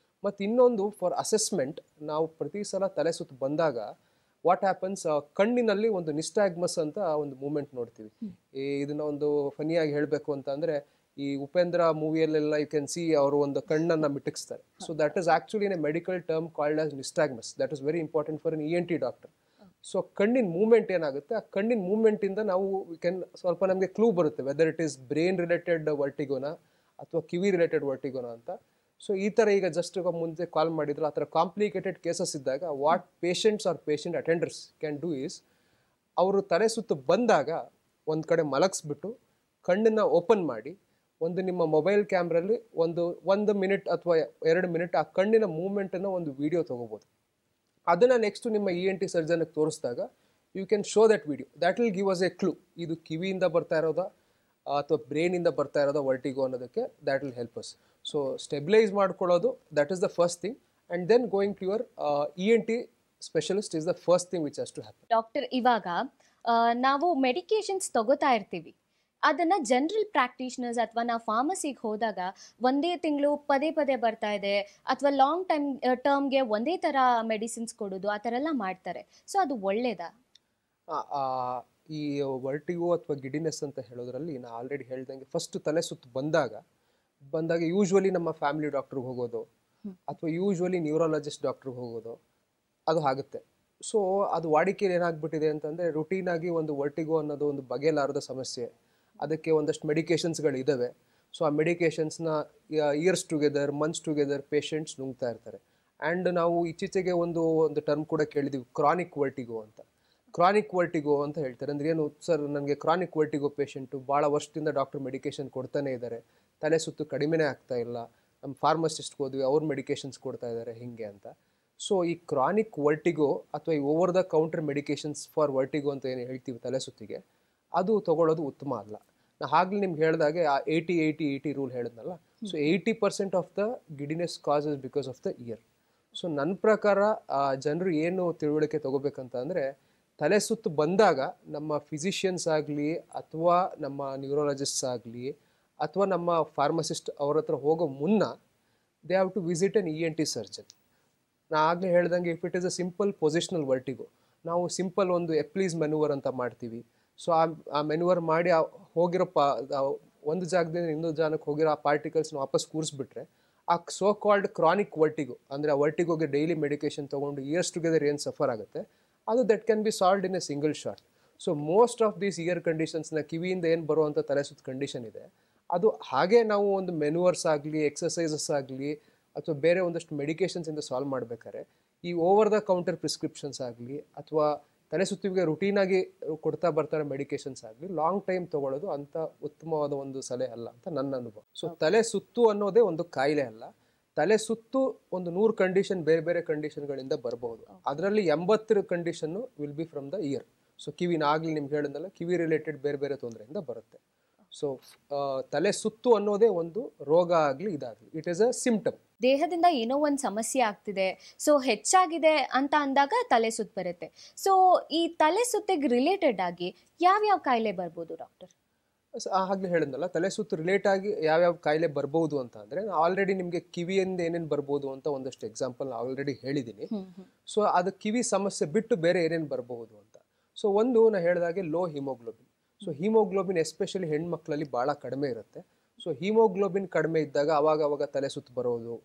ಮತ್ತು ಇನ್ನೊಂದು ಫಾರ್ ಅಸೆಸ್ಮೆಂಟ್, ನಾವು ಪ್ರತಿ ಸಲ ತಲೆ ಸುತ್ತು ಬಂದಾಗ ವಾಟ್ ಹ್ಯಾಪನ್ಸ್, ಕಣ್ಣಿನಲ್ಲಿ ಒಂದು ನಿಸ್ಟಾಗ್ಮಸ್ ಅಂತ ಒಂದು ಮೂಮೆಂಟ್ ನೋಡ್ತೀವಿ. ಇದನ್ನ ಒಂದು ಫನಿಯಾಗಿ ಹೇಳಬೇಕು ಅಂತ ಅಂದರೆ ಈ ಉಪೇಂದ್ರ ಮೂವಿಯಲ್ಲೆಲ್ಲ ಯು ಕ್ಯಾನ್ ಸಿ ಅವರು ಒಂದು ಕಣ್ಣನ್ನು ಮಿಟಕ್ಸ್ತಾರೆ. So that is actually in a medical term called as nystagmus. That is very important for an ENT doctor. So ಕಣ್ಣಿನ ಮೂವ್ಮೆಂಟ್ ಏನಾಗುತ್ತೆ, ಆ ಕಣ್ಣಿನ ಮೂವ್ಮೆಂಟಿಂದ ನಾವು ವಿ ಕ್ಯಾನ್ ಸ್ವಲ್ಪ ನಮಗೆ ಕ್ಲೂ ಬರುತ್ತೆ whether it is brain related ವರ್ಟಿಗೋನಾ ಅಥವಾ ಕಿವಿ ರಿಲೇಟೆಡ್ ವರ್ಟಿಗೋನಾ ಅಂತ. ಸೊ ಈ ಥರ ಈಗ ಜಸ್ಟ್ ಮುಂದೆ ಕಾಲ್ ಮಾಡಿದ್ರು ಆ ಥರ ಕಾಂಪ್ಲಿಕೇಟೆಡ್ ಕೇಸಸ್ ಇದ್ದಾಗ what patients are patient attenders can do is, ಅವರು ತಲೆ ಸುತ್ತು ಬಂದಾಗ ಒಂದು ಕಡೆ ಮಲಗಿಸ್ಬಿಟ್ಟು ಕಣ್ಣನ್ನು ಓಪನ್ ಮಾಡಿ ಒಂದು ನಿಮ್ಮ ಮೊಬೈಲ್ ಕ್ಯಾಮ್ರಲ್ಲಿ ಒಂದು ಮಿನಿಟ್ ಅಥವಾ 2 ಮಿನಿಟ್ ಆ ಕಣ್ಣಿನ ಮೂವ್ಮೆಂಟನ್ನು ಒಂದು ವಿಡಿಯೋ ತೊಗೋಬೋದು. ಅದನ್ನು ನೆಕ್ಸ್ಟು ನಿಮ್ಮ ENT ಸರ್ಜನ್ಗೆ ತೋರಿಸಿದಾಗ you can show that video. That will give us a clue, ಇದು ಕಿವಿಯಿಂದ ಬರ್ತಾ ಇರೋದಾ ಅಥವಾ ಬ್ರೈನಿಂದ ಬರ್ತಾ ಇರೋದಾ ವರ್ಟಿಗೋ ಅನ್ನೋದಕ್ಕೆ. That will help us. So stabilise ಮಾಡ್ಕೊಳ್ಳೋದು that is the first thing, and then going to your ENT specialist is the first thing which has to happen. Doctor, ಇವಾಗ ನಾವು ಮೆಡಿಕೇಶನ್ಸ್ ತಗೋತಾ ಇರ್ತೀವಿ, ಅದನ್ನ ಜನರಲ್ ಪ್ರಾಕ್ಟೀಷನರ್ಸ್ ಅಥವಾ ನಾವು ಫಾರ್ಮಸಿಗೆ ಹೋದಾಗ ಒಂದೇ ತಿಂಗಳು ಪದೇ ಪದೇ ಬರ್ತಾ ಇದೆ ಅಥವಾ ಲಾಂಗ್ ಟರ್ಮ್ಗೆ ಒಂದೇ ಥರ ಮೆಡಿಸಿನ್ಸ್ ಕೊಡೋದು ಆ ಥರ ಎಲ್ಲ ಮಾಡ್ತಾರೆ. ಸೊ ಅದು ಒಳ್ಳೇದಾ? ಈ ವರ್ಟಿಗೋ ಅಥವಾ ಗಿಡಿನೆಸ್ ಅಂತ ಹೇಳೋದ್ರಲ್ಲಿ ನಾನು ಆಲ್ರೆಡಿ ಹೇಳ್ದಂಗೆ ಫಸ್ಟ್ ತಲೆ ಸುತ್ತು ಬಂದಾಗ ಯೂಶ್ವಲಿ ನಮ್ಮ ಫ್ಯಾಮಿಲಿ ಡಾಕ್ಟ್ರಿಗೆ ಹೋಗೋದು ಅಥವಾ ಯೂಶ್ವಲಿ ನ್ಯೂರಾಲಜಿಸ್ಟ್ ಡಾಕ್ಟ್ರಿಗೆ ಹೋಗೋದು ಅದು ಆಗುತ್ತೆ. ಸೊ ಅದು ವಾಡಿಕೆಯಲ್ಲಿ ಏನಾಗ್ಬಿಟ್ಟಿದೆ ಅಂತಂದರೆ ರುಟೀನಾಗಿ ಒಂದು ವರ್ಟಿಗೋ ಅನ್ನೋದು ಒಂದು ಬಗೆಲಾರದ ಸಮಸ್ಯೆ, ಅದಕ್ಕೆ ಒಂದಷ್ಟು ಮೆಡಿಕೇಷನ್ಸ್ಗಳಿದ್ದಾವೆ. ಸೊ ಆ ಮೆಡಿಕೇಷನ್ಸ್ನ years together months together patients ನುಂಗ್ತಾ ಇರ್ತಾರೆ. ಆ್ಯಂಡ್ ನಾವು ಇತ್ತೀಚೆಗೆ ಒಂದು ಟರ್ಮ್ ಕೂಡ ಕೇಳಿದ್ದೀವಿ, ಕ್ರಾನಿಕ್ ವರ್ಟಿಗೋ ಅಂತ. ಕ್ರಾನಿಕ್ ವರ್ಟಿಗೋ ಅಂತ ಹೇಳ್ತಾರೆ. ಅಂದರೆ ಏನು ಸರ್, ನನಗೆ ಕ್ರಾನಿಕ್ ವರ್ಟಿಗೋ ಪೇಷಂಟು ಭಾಳ ವರ್ಷದಿಂದ ಡಾಕ್ಟರ್ ಮೆಡಿಕೇಷನ್ ಕೊಡ್ತಾನೆ ಇದ್ದಾರೆ, ತಲೆ ಸುತ್ತು ಕಡಿಮೆನೇ ಆಗ್ತಾ ಇಲ್ಲ, ನಮ್ಮ ಫಾರ್ಮಸಿಸ್ಟ್ಗೆ ಹೋದ್ವಿ ಅವ್ರು ಮೆಡಿಕೇಷನ್ಸ್ ಕೊಡ್ತಾ ಇದ್ದಾರೆ ಹಿಂಗೆ ಅಂತ. ಸೊ ಈ ಕ್ರಾನಿಕ್ ವರ್ಟಿಗೋ ಅಥವಾ ಈ over the counter medications for vertigo ಅಂತ ಏನು ಹೇಳ್ತೀವಿ ತಲೆ ಸುತ್ತಿಗೆ, ಅದು ತೊಗೊಳ್ಳೋದು ಉತ್ತಮ ಅಲ್ಲ. ನಾ ಆಗಲೇ ನಿಮ್ಗೆ ಹೇಳಿದಾಗೆ ಆ 80-80-80 ರೂಲ್ ಹೇಳಿದ್ನಲ್ಲ. So 80% of the giddiness causes because of the ear. So ನನ್ನ ಪ್ರಕಾರ ಜನರು ಏನು ತಿಳುವಳಿಕೆ ತೊಗೋಬೇಕಂತ ಅಂದರೆ, ತಲೆ ಸುತ್ತು ಬಂದಾಗ ನಮ್ಮ ಫಿಸಿಷಿಯನ್ಸ್ ಆಗಲಿ ಅಥವಾ ನಮ್ಮ ನ್ಯೂರಾಲಜಿಸ್ಟ್ಸ್ ಆಗಲಿ ಅಥವಾ ನಮ್ಮ ಫಾರ್ಮಸಿಸ್ಟ್ ಅವ್ರ ಹತ್ರ ಹೋಗೋ ಮುನ್ನ they have to visit an ENT surgeon. ನಾ ಆಗಲೇ ಹೇಳ್ದಂಗೆ if it is a simple positional vertigo, ನಾವು ಸಿಂಪಲ್ ಒಂದು ಎಪ್ಲೀಸ್ ಮೆನುವರ್ ಅಂತ ಮಾಡ್ತೀವಿ. ಸೊ ಆ ಮೆನುವರ್ ಮಾಡಿ ಹೋಗಿರೋ ಒಂದು ಜಾಗದಿಂದ ಇನ್ನೊಂದು ಜಾಗಕ್ಕೆ ಹೋಗಿರೋ ಆ ಪಾರ್ಟಿಕಲ್ಸ್ನ ವಾಪಸ್ ಕೂರಿಸ್ಬಿಟ್ರೆ ಆ ಸೋ ಕಾಲ್ಡ್ ಕ್ರಾನಿಕ್ ವರ್ಟಿಗೋ, ಅಂದರೆ ಆ ವರ್ಟಿಗೋಗೆ ಡೈಲಿ ಮೆಡಿಕೇಷನ್ ತೊಗೊಂಡು ಇಯರ್ಸ್ ಟುಗೆದರ್ ಏನು ಸಫರ್ ಆಗುತ್ತೆ ಅದು that can be solved in a single shot. So most of these ear ಕಂಡೀಷನ್ಸ್ನ ಕಿವಿಯಿಂದ ಏನು ಬರುವಂಥ ತಲೆ ಸುತ್ತ ಕಂಡೀಷನ್ ಇದೆ ಅದು ಹಾಗೆ ನಾವು ಒಂದು ಮೆನುವರ್ಸ್ ಆಗಲಿ ಎಕ್ಸಸೈಸಸ್ ಆಗಲಿ ಅಥವಾ ಬೇರೆ ಒಂದಷ್ಟು ಮೆಡಿಕೇಷನ್ಸಿಂದ ಸಾಲ್ವ್ ಮಾಡಬೇಕಾದ್ರೆ ಈ ಓವರ್ ದ ಕೌಂಟರ್ ಪ್ರಿಸ್ಕ್ರಿಪ್ಷನ್ಸ್ ಆಗಲಿ ಅಥವಾ ತಲೆ ಸುತ್ತಿಗೆ ರುಟೀನಾಗಿ ಕೊಡ್ತಾ ಬರ್ತಾರೆ ಮೆಡಿಕೇಷನ್ಸ್ ಆಗಲಿ ಲಾಂಗ್ ಟೈಮ್ ತೊಗೊಳ್ಳೋದು ಅಂಥ ಉತ್ತಮವಾದ ಒಂದು ಸಲಹೆ ಅಲ್ಲ ಅಂತ ನನ್ನ ಅನುಭವ. ಸೊ ತಲೆ ಸುತ್ತು ಅನ್ನೋದೇ ಒಂದು ಕಾಯಿಲೆ ಅಲ್ಲ. ತಲೆ ಸುತ್ತು ಒಂದು 100 ಕಂಡೀಷನ್ ಬೇರೆ ಬೇರೆ ಕಂಡೀಷನ್ಗಳಿಂದ ಬರಬಹುದು. ಅದರಲ್ಲಿ 80 condition will be from the ear. So ಕಿವಿನಾಗಲಿ ನಿಮ್ಗೆ ಹೇಳಿದ್ನಲ್ಲ, ಕಿವಿ ರಿಲೇಟೆಡ್ ಬೇರೆ ಬೇರೆ ತೊಂದರೆಯಿಂದ ಬರುತ್ತೆ. ಸೊ ತಲೆ ಸುತ್ತು ಅನ್ನೋದೇ ಒಂದು ರೋಗ ಆಗಲಿ ಇದಾಗಲಿ, ಇಟ್ ಈಸ್ ಅ ಸಿಂಪ್ಟಮ್. ದೇಹದಿಂದ ಏನೋ ಒಂದು ಸಮಸ್ಯೆ ಆಗ್ತಿದೆ, ಸೊ ಹೆಚ್ಚಾಗಿದೆ ಅಂತ ಅಂದಾಗ ತಲೆ ಸುತ್ತು ಬರುತ್ತೆ. ಸೊ ಈ ತಲೆ ಸುತ್ತಿಗೆ ರಿಲೇಟೆಡ್ ಆಗಿ ಯಾವ್ಯಾವ ಕಾಯಿಲೆ ಬರ್ಬೋದು ಡಾಕ್ಟರ್? ಆಗಲೇ ಹೇಳಿದ್ನಲ್ಲ, ತಲೆ ಸುತ್ತು ರಿಲೇಟ್ ಆಗಿ ಯಾವ್ಯಾವ ಕಾಯಿಲೆ ಬರ್ಬೋದು ಅಂತ ಅಂದರೆ ಆಲ್ರೆಡಿ ನಿಮಗೆ ಕಿವಿಯಿಂದ ಏನೇನು ಬರ್ಬೋದು ಅಂತ ಒಂದಷ್ಟು ಎಕ್ಸಾಂಪಲ್ ಆಲ್ರೆಡಿ ಹೇಳಿದ್ದೀನಿ. ಸೊ ಅದು ಕಿವಿ ಸಮಸ್ಯೆ ಬಿಟ್ಟು ಬೇರೆ ಏನೇನು ಬರಬಹುದು ಅಂತ. ಸೊ ಒಂದು ನಾನು ಹೇಳಿದಾಗೆ low haemoglobin. So haemoglobin especially ಹೆಣ್ಮಕ್ಳಲ್ಲಿ ಭಾಳ ಕಡಿಮೆ ಇರುತ್ತೆ. ಸೊ ಹಿಮೋಗ್ಲೋಬಿನ್ ಕಡಿಮೆ ಇದ್ದಾಗ ಅವಾಗ ತಲೆ ಸುತ್ತು ಬರೋದು,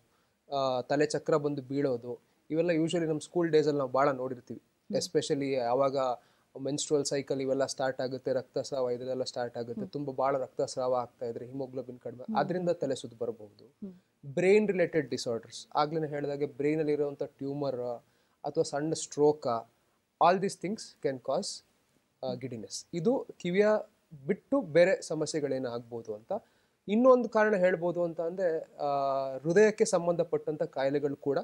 ತಲೆ ಚಕ್ರ ಬಂದು ಬೀಳೋದು, ಇವೆಲ್ಲ ಯೂಶ್ವಲಿ ನಮ್ಮ ಸ್ಕೂಲ್ ಡೇಸಲ್ಲಿ ನಾವು ಭಾಳ ನೋಡಿರ್ತೀವಿ. ಎಸ್ಪೆಷಲಿ ಆವಾಗ ಮೆನ್ಸ್ಟ್ರುವಲ್ ಸೈಕಲ್ ಇವೆಲ್ಲ ಸ್ಟಾರ್ಟ್ ಆಗುತ್ತೆ, ರಕ್ತಸ್ರಾವ ಇದೆಲ್ಲ ಸ್ಟಾರ್ಟ್ ಆಗುತ್ತೆ, ತುಂಬ ಭಾಳ ರಕ್ತಸ್ರಾವ ಆಗ್ತಾ ಇದ್ರೆ ಹಿಮೋಗ್ಲೋಬಿನ್ ಕಡಿಮೆ, ಅದರಿಂದ ತಲೆ ಸುತ್ತು ಬರಬಹುದು. ಬ್ರೈನ್ ರಿಲೇಟೆಡ್ ಡಿಸಾರ್ಡರ್ಸ್, ಆಗ್ಲೇ ಹೇಳಿದಾಗೆ ಬ್ರೈನಲ್ಲಿ ಇರುವಂಥ ಟ್ಯೂಮರ್ ಅಥವಾ ಸಣ್ಣ stroke, all these things can cause giddiness. ಇದು ಕಿವಿಯ ಬಿಟ್ಟು ಬೇರೆ ಸಮಸ್ಯೆಗಳೇನು ಆಗ್ಬೋದು ಅಂತ. ಇನ್ನೊಂದು ಕಾರಣ ಹೇಳ್ಬೋದು ಅಂತ ಅಂದರೆ ಹೃದಯಕ್ಕೆ ಸಂಬಂಧಪಟ್ಟಂಥ ಕಾಯಿಲೆಗಳು ಕೂಡ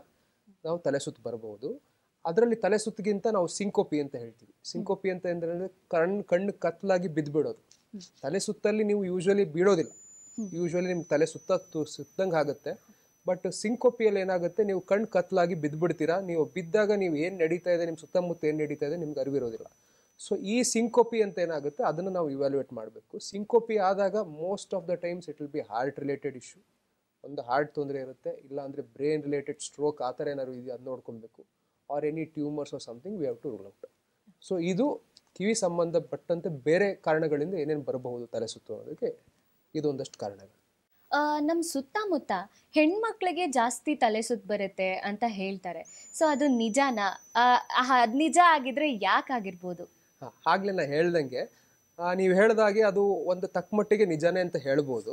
ನಾವು ತಲೆ ಸುತ್ತು ಬರಬಹುದು. ಅದರಲ್ಲಿ ತಲೆ ಸುತ್ತಿಗಿಂತ ನಾವು ಸಿಂಕೋಪಿ ಅಂತ ಹೇಳ್ತೀವಿ. ಸಿಂಕೋಪಿ ಅಂತ ಅಂದರೆ ಕಣ್ಣು ಕತ್ತಲಾಗಿ ಬಿದ್ದುಬಿಡೋದು. ತಲೆ ಸುತ್ತಲ್ಲಿ ನೀವು ಯೂಶ್ವಲಿ ಬೀಳೋದಿಲ್ಲ, ಯೂಶ್ವಲಿ ನಿಮ್ಗೆ ತಲೆ ಸುತ್ತಂಗೆ ಆಗುತ್ತೆ. ಬಟ್ ಸಿಂಕೋಪಿಯಲ್ಲಿ ಏನಾಗುತ್ತೆ, ನೀವು ಕಣ್ಣು ಕತ್ತಲಾಗಿ ಬಿದ್ದುಬಿಡ್ತೀರಾ. ನೀವು ಬಿದ್ದಾಗ ನೀವು ಏನು ನಡೀತಾ ಇದೆ, ನಿಮ್ಮ ಸುತ್ತಮುತ್ತ ಏನು ನಡೀತಾ ಇದೆ ನಿಮ್ಗೆ ಅರಿವಿರೋದಿಲ್ಲ. ಸೊ ಈ ಸಿಂಕೋಪಿ ಅಂತ ಏನಾಗುತ್ತೆ ಅದನ್ನು ನಾವು ಇವ್ಯಾಲ್ಯೂಯೇಟ್ ಮಾಡಬೇಕು. ಸಿಂಕೋಪಿ ಆದಾಗ most of the times it will B heart related issue. ಒಂದು ಹಾರ್ಟ್ ತೊಂದರೆ ಇರುತ್ತೆ, ಇಲ್ಲ ಅಂದರೆ ಬ್ರೈನ್ ರಿಲೇಟೆಡ್ ಸ್ಟ್ರೋಕ್ ಆ ಥರ ಏನಾದ್ರು ಇದೆಯಾ ಅದು ನೋಡ್ಕೊಬೇಕು. Or any tumours or something we have to rule out. So ಇದು ಕಿವಿ ಸಂಬಂಧಪಟ್ಟಂತೆ ಬೇರೆ ಕಾರಣಗಳಿಂದ ಏನೇನು ಬರಬಹುದು ತಲೆ ಸುತ್ತು ಅನ್ನೋದಕ್ಕೆ ಇದೊಂದಷ್ಟು ಕಾರಣಗಳು. ನಮ್ಮ ಸುತ್ತಮುತ್ತ ಹೆಣ್ಮಕ್ಳಿಗೆ ಜಾಸ್ತಿ ತಲೆ ಸುತ್ತು ಬರುತ್ತೆ ಅಂತ ಹೇಳ್ತಾರೆ. ಸೊ ಅದು ನಿಜಾನಾ? ಅದು ನಿಜ ಆಗಿದ್ರೆ ಯಾಕಾಗಿರ್ಬೋದು? ಆಗ್ಲೇ ನಾ ಹೇಳ್ದಂಗೆ, ನೀವು ಹೇಳ್ದಾಗೆ ಅದು ಒಂದು ತಕ್ಕಮಟ್ಟಿಗೆ ನಿಜಾನೇ ಅಂತ ಹೇಳ್ಬೋದು.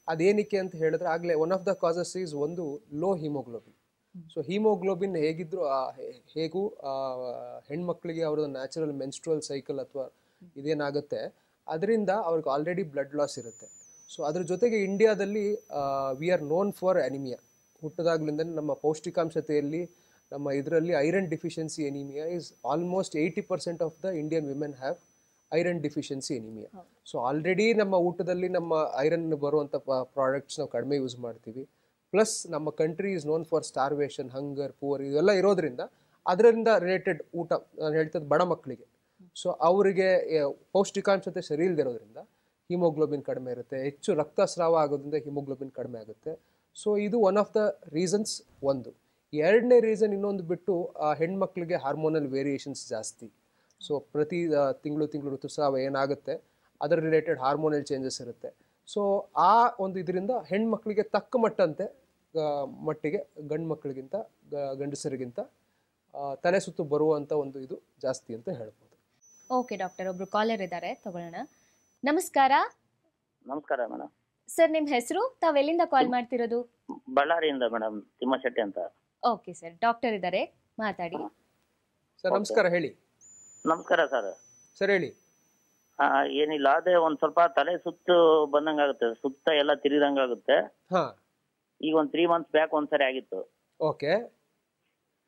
ಅದೇನಕ್ಕೆ ಅಂತ ಹೇಳಿದ್ರೆ ಆಗಲೇ one of the causes is ಒಂದು ಲೋ ಹಿಮೋಗ್ಲೋಬಿನ್. ಸೊ ಹಿಮೋಗ್ಲೋಬಿನ್ ಹೇಗೂ ಹೆಣ್ಮಕ್ಳಿಗೆ ಅವ್ರದ್ದು ನ್ಯಾಚುರಲ್ ಮೆನ್ಸ್ಟ್ರುವಲ್ ಸೈಕಲ್ ಅಥವಾ ಇದೇನಾಗುತ್ತೆ ಅದರಿಂದ ಅವ್ರಿಗೆ ಆಲ್ರೆಡಿ ಬ್ಲಡ್ ಲಾಸ್ ಇರುತ್ತೆ. ಸೊ ಅದ್ರ ಜೊತೆಗೆ ಇಂಡಿಯಾದಲ್ಲಿ we are known for anaemia. ಹುಟ್ಟದಾಗ್ಲಿಂದ ನಮ್ಮ ಪೌಷ್ಟಿಕಾಂಶತೆಯಲ್ಲಿ ನಮ್ಮ ಇದರಲ್ಲಿ iron deficiency anaemia is almost 80% of the Indian women have iron deficiency anaemia. So already ನಮ್ಮ ಊಟದಲ್ಲಿ ನಮ್ಮ ಐರನ್ ಬರುವಂಥ ಪ್ರಾಡಕ್ಟ್ಸ್ ನಾವು ಕಡಿಮೆ ಯೂಸ್ ಮಾಡ್ತೀವಿ. ಪ್ಲಸ್ ನಮ್ಮ country is known for starvation, hunger, poor ಇವೆಲ್ಲ ಇರೋದ್ರಿಂದ ಅದರಿಂದ ರಿಲೇಟೆಡ್ ಊಟ ನಾನು ಹೇಳ್ತದ್ದು ಬಡ ಮಕ್ಕಳಿಗೆ. ಸೊ ಅವರಿಗೆ ಪೌಷ್ಟಿಕಾಂಶತೆ ಸರಿ ಇಲ್ಲದಿರೋದ್ರಿಂದ ಹಿಮೋಗ್ಲೋಬಿನ್ ಕಡಿಮೆ ಇರುತ್ತೆ, ಹೆಚ್ಚು ರಕ್ತಸ್ರಾವ ಆಗೋದ್ರಿಂದ ಹಿಮೋಗ್ಲೋಬಿನ್ ಕಡಿಮೆ ಆಗುತ್ತೆ. ಸೊ ಇದು ಒನ್ ಆಫ್ ದ ರೀಸನ್ಸ್ ಒಂದು. ಎರಡನೇ ರೀಸನ್ ಇನ್ನೊಂದು ಬಿಟ್ಟು ಹೆಣ್ಮಕ್ಳಿಗೆ ಹಾರ್ಮೋನಲ್ ವೇರಿಯೇಷನ್ಸ್ ಜಾಸ್ತಿ. ಸೊ ಪ್ರತಿ ತಿಂಗಳು ಋತುಸ್ರಾವ ಏನಾಗುತ್ತೆ ಅದರ ರಿಲೇಟೆಡ್ ಹಾರ್ಮೋನಲ್ ಚೇಂಜಸ್ ಇರುತ್ತೆ. ಸೊ ಆ ಒಂದು ಇದರಿಂದ ಹೆಣ್ಮಕ್ಳಿಗೆ ತಕ್ಕ ಮಟ್ಟಿಗೆ ಗಂಡು ಮಕ್ಕಳಿಗಿಂತ ಗಂಡಸರಿಗಿಂತ ತಲೆ ಸುತ್ತು ಬರುವಂಥ ಒಂದು ಇದು ಜಾಸ್ತಿ ಅಂತ ಹೇಳ್ಬೋದು. ಓಕೆ ಡಾಕ್ಟರ್, ಒಬ್ರು ಕಾಲರ್ ಇದ್ದಾರೆ, ತಗೊಳ್ಳೋಣ. ನಮಸ್ಕಾರ. ನಮಸ್ಕಾರ ಮೇಡಮ್. ಸರ್ ನಿಮ್ಮ ಹೆಸರು, ತಾವೆಲ್ಲಿಂದ ಕಾಲ್ ಮಾಡ್ತಿರೋದು? ಬಳ್ಳಾರಿಯಿಂದ ಮೇಡಮ್, ತಿಮ್ಮಶೆಟ್ಟಿ ಅಂತ. ಓಕೆ ಸರ್, ಡಾಕ್ಟರ್ ಇದ್ದಾರೆ, ಮಾತಾಡಿ. ಸರ್ ನಮಸ್ಕಾರ, ಹೇಳಿ. ನಮಸ್ಕಾರ ಸರ್. ಸರ್ ಹೇಳಿ. ಏನಿಲ್ಲ, ಅದೇ ಒಂದ್ ಸ್ವಲ್ಪ ತಲೆ ಸುತ್ತು ಬಂದಂಗಾಗುತ್ತೆ, ಸುತ್ತ ಎಲ್ಲ ತಿರುಗಿದಂಗಾಗುತ್ತೆ. ಈಗ ಒಂದ್ 3 months ಬ್ಯಾಕ್ ಒಂದ್ಸರಿ ಆಗಿತ್ತು. ಓಕೆ.